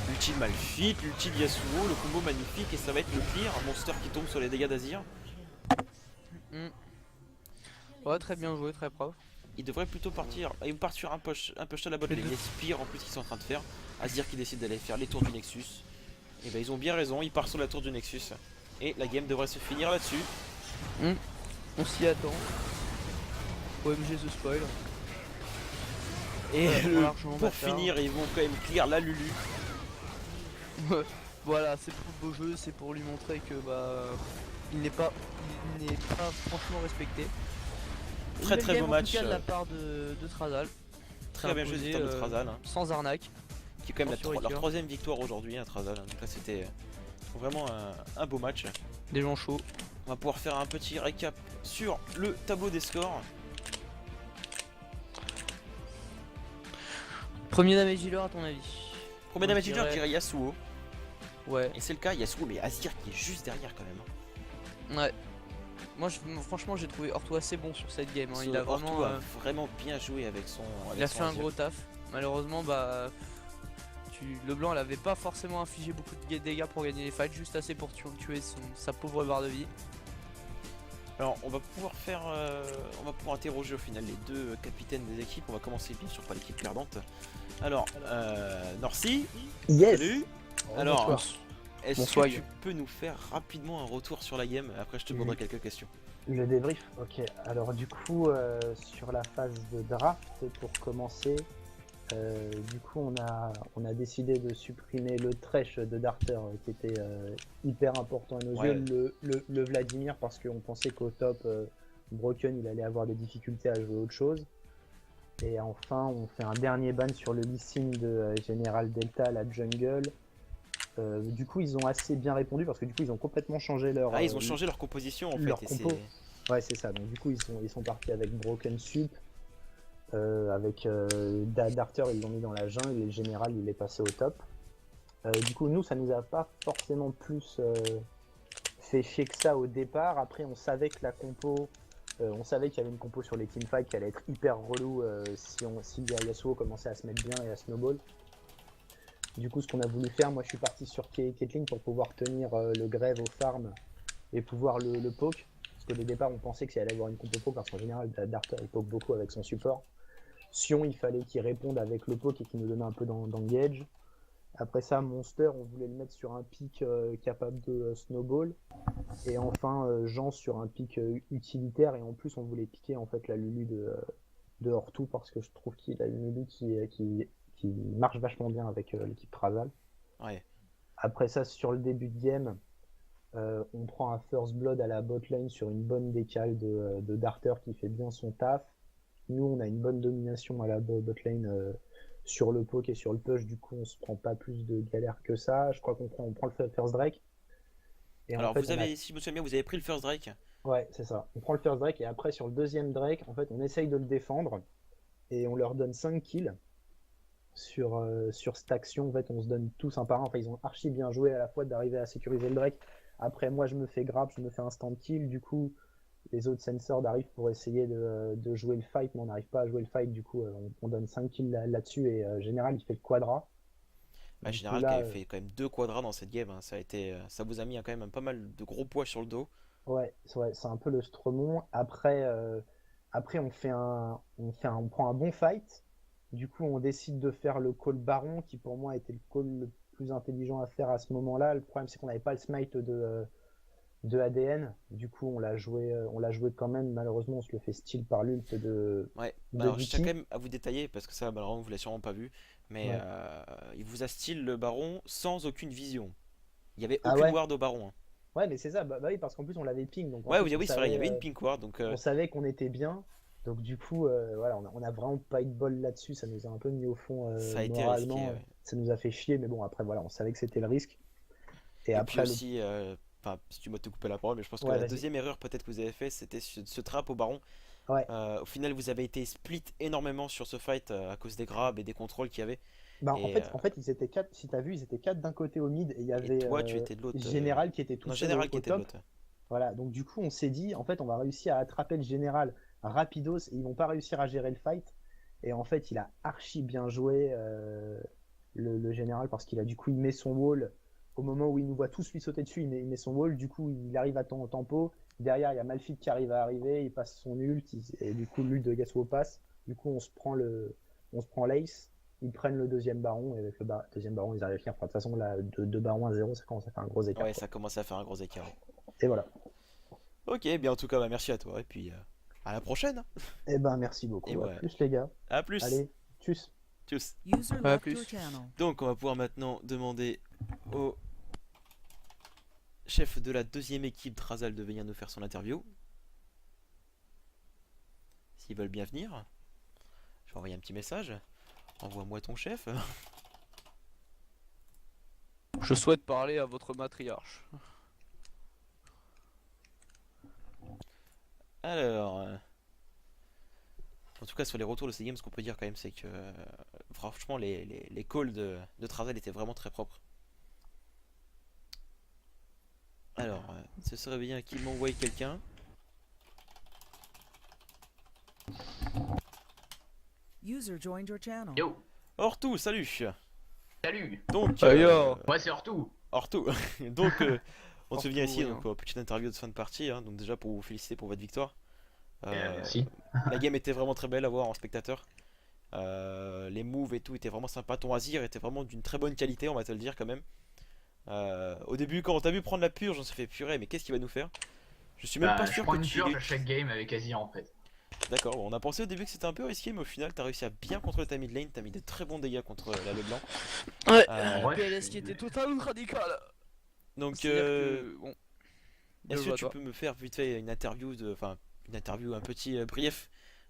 L'ultime Malphite, l'ultime Yasuo, le combo magnifique et ça va être le clear. Un monster qui tombe sur les dégâts d'Azir. Ouais, très bien joué, très propre. Il devrait plutôt partir. Il part sur un push à la botlane. Les Spire en plus qu'ils sont en train de faire. Azir qui décide d'aller faire les tours du Nexus. Et ben ils ont bien raison, il part sur la tour du Nexus. Et la game devrait se finir là-dessus. On s'y attend. OMG The Spoil. Et l'argent, pour bâtard. finir, ils vont quand même clear la Lulu. Voilà, c'est pour le beau jeu, c'est pour lui montrer que bah il n'est pas franchement respecté. Très, Une très belle beau game, en match, tout cas, de la part de Trazal. Très bien joué Imposé, de Trazal. Hein, sans arnaque. qui est quand même sur leur Ricoeur. troisième victoire aujourd'hui à Trazal. Hein. Donc là c'était vraiment un beau match. Des gens chauds. On va pouvoir faire un petit récap sur le tableau des scores. Premier damage healer à ton avis? Premier Moi, damage je leader, je dirais- dirais Yasuo. Ouais. Et c'est le cas, Yasuo, mais Azir qui est juste derrière quand même. Ouais. Moi franchement j'ai trouvé Orto assez bon sur cette game. Hein. Il a Orto vraiment, a vraiment bien joué avec son. il a fait un gros taf. Malheureusement bah Leblanc elle avait pas forcément infligé beaucoup de dégâts pour gagner les fights, juste assez pour tuer sa pauvre barre de vie. Alors on va pouvoir faire, on va pouvoir interroger au final les deux capitaines des équipes. On va commencer bien sûr par l'équipe perdante. Alors, Norcy, Yes! salut. Oh, Alors, bonsoir. est-ce Bonsoir. que tu peux nous faire rapidement un retour sur la game? Après je te demanderai quelques questions. Le débrief, ok. Alors du coup, sur la phase de draft, pour commencer, du coup on a décidé de supprimer le Thresh de Darter qui était hyper important à nos Ouais. yeux, le Vladimir parce qu'on pensait qu'au top, Broken il allait avoir des difficultés à jouer autre chose. Et enfin on fait un dernier ban sur le Lee Sin de General Delta à la jungle. Du coup ils ont assez bien répondu parce que du coup ils ont complètement changé leur... Ah, ils ont changé leur composition en leur fait. compo. Ouais, c'est ça. Donc, du coup, ils sont partis avec Broken Sup. Avec Darter, ils l'ont mis dans la jungle. Et le général, il est passé au top. Du coup, nous, ça nous a pas forcément plus fait chier que ça au départ. Après, on savait que la compo. On savait qu'il y avait une compo sur les teamfights qui allait être hyper relou si Yasuo commençait à se mettre bien et à snowball. Du coup, ce qu'on a voulu faire, moi je suis parti sur Caitlyn pour pouvoir tenir le grève au farm et pouvoir le poke. Parce qu'au départ, on pensait que ça allait avoir une compo poke parce qu'en général, Darter il poke beaucoup avec son support. Sion, il fallait qu'il réponde avec le poke et qu'il nous donnait un peu d'engage. Après ça, Monster, on voulait le mettre sur un pick capable de snowball. Et enfin, Jean sur un pick utilitaire. Et en plus, on voulait piquer en fait la Lulu de Hortou parce que je trouve qu'il a une élu qui marche vachement bien avec l'équipe Trazal. Ouais. Après ça, sur le début de game, on prend un first blood à la bot lane sur une bonne décale de Darter qui fait bien son taf. Nous, on a une bonne domination à la bot lane sur le poke et sur le push, du coup, on se prend pas plus de galère que ça. Je crois on prend le first Drake. Et Alors en fait, vous avez, si je me souviens bien, vous avez pris le first Drake. ouais, c'est ça. On prend le first Drake et après, sur le deuxième Drake, en fait, on essaye de le défendre et on leur donne 5 kills sur cette action. En fait, on se donne tous un par un. Enfin, ils ont archi bien joué à la fois d'arriver à sécuriser le Drake. Après, moi, je me fais grab, je me fais instant kill. Du coup, les autres sensors arrivent pour essayer de jouer le fight, mais on n'arrive pas à jouer le fight. Du coup, on donne 5 kills là-dessus et Général, il fait le quadra. Bah, Du coup, Général qui là, avait fait quand même 2 quadras dans cette game, hein. Ça a été, ça vous a mis quand même pas mal de gros poids sur le dos. ouais, c'est un peu le Stromon. Après on prend un bon fight. Du coup, on décide de faire le call Baron, qui pour moi était le call le plus intelligent à faire à ce moment-là. Le problème, c'est qu'on n'avait pas le smite de ADN. Du coup, on l'a joué quand même. Malheureusement, on se le fait steal par l'ult Ouais, de alors je tiens quand Vicky. même à vous détailler parce que ça, malheureusement, vous l'avez sûrement pas vu, mais Ouais. il vous a steal le baron sans aucune vision. Il y avait Ah aucune ouais? ward au baron, hein. Ouais, mais c'est ça. Bah oui, parce qu'en plus, on l'avait ping. Donc en Ouais, plus, oui, c'est vrai, il y avait une pink ward, donc on savait qu'on était bien. Donc du coup, voilà, on a vraiment pas eu de bol là-dessus. Ça nous a un peu mis au fond ça a été risqué, moralement. ouais. Ça nous a fait chier, mais bon, après, voilà, on savait que c'était le risque. Et Et puis après, aussi, enfin, si tu m'as te coupé la parole, mais je pense que ouais, la vas-y. deuxième erreur peut-être que vous avez fait, c'était ce trap au baron. Ouais. Au final, vous avez été split énormément sur ce fight à cause des grabs et des contrôles qu'il y avait. Bah, Et, en fait, ils étaient quatre. Si t'as vu, ils étaient quatre d'un côté au mid et il y et avait toi, tu étais de l'autre. Général qui était tout Non, seul général qui au était de top. l'autre. Voilà. Donc du coup, on s'est dit, en fait, on va réussir à attraper le général rapidos et ils vont pas réussir à gérer le fight. Et en fait, il a archi bien joué le général parce qu'il a du coup il met son wall au moment où il nous voit tous lui sauter dessus, il met son wall, du coup il arrive à tempo. Derrière, il y a Malphite qui arrive à arriver, il passe son ult et du coup l'ult de Yasuo passe. Du coup, on se prend l'Ace, ils prennent le deuxième baron et avec le deuxième baron, ils arrivent à finir. Enfin, de toute façon, là, de baron à 0, ça commence à faire un gros écart, Ouais, quoi. ça commençait à faire un gros écart. Et voilà. Ok, bien en tout cas, bah, merci à toi. Et puis à la prochaine. Et ben merci Et beaucoup. À ouais, plus les gars. à plus. Allez, tchuss. Tchuss. User À left plus. your channel. Donc, on va pouvoir maintenant demander au chef de la deuxième équipe Trazal de venir nous faire son interview. S'ils veulent bien venir. Je vais envoyer un petit message. Envoie-moi ton chef. Je souhaite parler à votre matriarche. Alors, en tout cas sur les retours de ces games, ce qu'on peut dire quand même, c'est que franchement les calls de Trazal étaient vraiment très propres. Alors, ce serait bien qu'il m'envoie quelqu'un. User joined your channel. Yo, Hortou, salut. salut. Donc, Yo. Moi c'est Hortou. Hortou. Donc, on se Hortou, vient ici, oui, donc petite interview de fin de partie, hein. Donc déjà pour vous féliciter pour votre victoire. Merci. La game était vraiment très belle à voir en spectateur. Les moves et tout étaient vraiment sympas. Ton Azir était vraiment d'une très bonne qualité, on va te le dire quand même. Au début, quand on t'a vu prendre la purge, on s'est fait purée, mais qu'est-ce qu'il va nous faire? Je suis même pas Je sûr prends que une tu. purge à chaque game avec Azir en fait. D'accord, bon, on a pensé au début que c'était un peu risqué, mais au final, t'as réussi à bien contrôler ta mid lane. T'as mis de très bons dégâts contre la Leblanc. Ouais. Euh, Ouais, PLS je qui suis- était totalement radical. donc, C'est-à-dire que, bon, est-ce je que tu vois peux me faire vite fait une interview enfin, une interview, un petit brief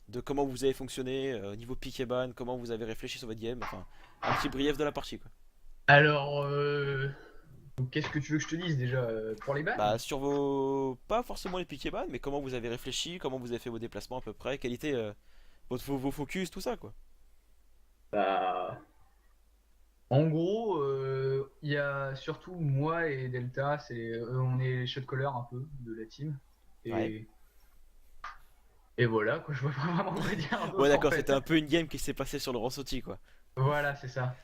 de comment vous avez fonctionné au niveau pick et ban, comment vous avez réfléchi sur votre game, enfin, un petit brief de la partie quoi. Alors, qu'est-ce que tu veux que je te dise déjà pour les bans? Bah, sur vos. Pas forcément les pick et ban, mais comment vous avez réfléchi, comment vous avez fait vos déplacements à peu près, quel était vos focus, tout ça quoi. Bah, en gros, il y a surtout moi et Delta, on est les shot callers un peu de la team. Et, Ouais. et voilà, quoi, je vois pas vraiment quoi dire d'autre, Ouais, d'accord, en fait. c'était un peu une game qui s'est passée sur le Rossotti quoi. Voilà, c'est ça.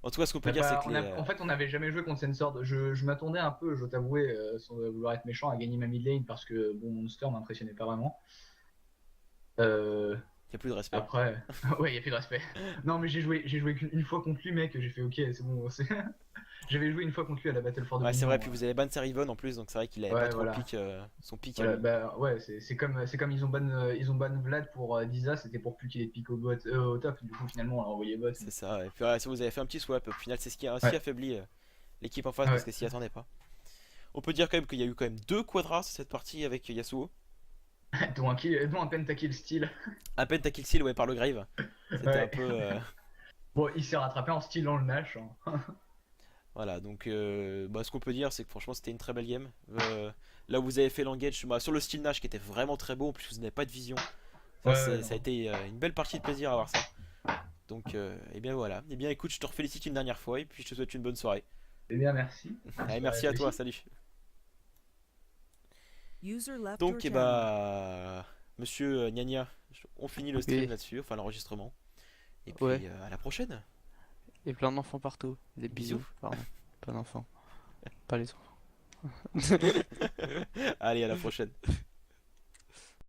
En tout cas, ce qu'on peut On a dire, c'est pas- que on a- en fait, on n'avait jamais joué contre Sensord. Je m'attendais un peu, je dois t'avouer, sans vouloir être méchant, à gagner ma mid lane parce que bon, Monster m'impressionnait pas vraiment. Y a plus de respect. Après, ouais, y a plus de respect. Non, mais j'ai joué qu'une fois contre lui, mec. J'ai fait ok, c'est bon. J'avais joué une fois contre lui à la Battle for Ouais, c'est Dominion. vrai, puis vous avez ban Serivon en plus, donc c'est vrai qu'il avait pas Ouais, trop voilà. le pic, son pic à Voilà, lui. bah ouais, c'est comme ils ont ban Vlad pour Disa, c'était pour plus qu'il ait de pick au top. Du coup, finalement, on l'a envoyé bot. C'est ça. Et puis ça vous avez fait un petit swap. Au final, c'est ce qui a aussi Ouais. affaibli l'équipe en face Ah parce ouais. qu'elle s'y attendait pas. On peut dire quand même qu'il y a eu quand même 2 quadras cette partie avec Yasuo. Dont un pentakill style. À peine t'as kill steal, ouais, par le Grave. C'était Ouais. un peu. Bon, il s'est rattrapé en stylant le Nash. Hein. Voilà, donc bah, ce qu'on peut dire, c'est que franchement, c'était une très belle game. Là où vous avez fait l'engage bah, sur le style Nash qui était vraiment très beau, en plus vous n'avez pas de vision. Ça, Ouais, ça a été une belle partie de plaisir à voir ça. Donc, et bien voilà. Et bien écoute, je te félicite une dernière fois et puis je te souhaite une bonne soirée. Eh bien, merci. Allez, merci à toi, salut. User left Donc, your et channel. bah, monsieur Gnagna, on finit le stream Oui. là-dessus, enfin l'enregistrement. Et puis Ouais. à la prochaine. Et plein d'enfants partout. Des Bisous. bisous. Pardon. Pas d'enfants. Pas les enfants. Allez, à la prochaine.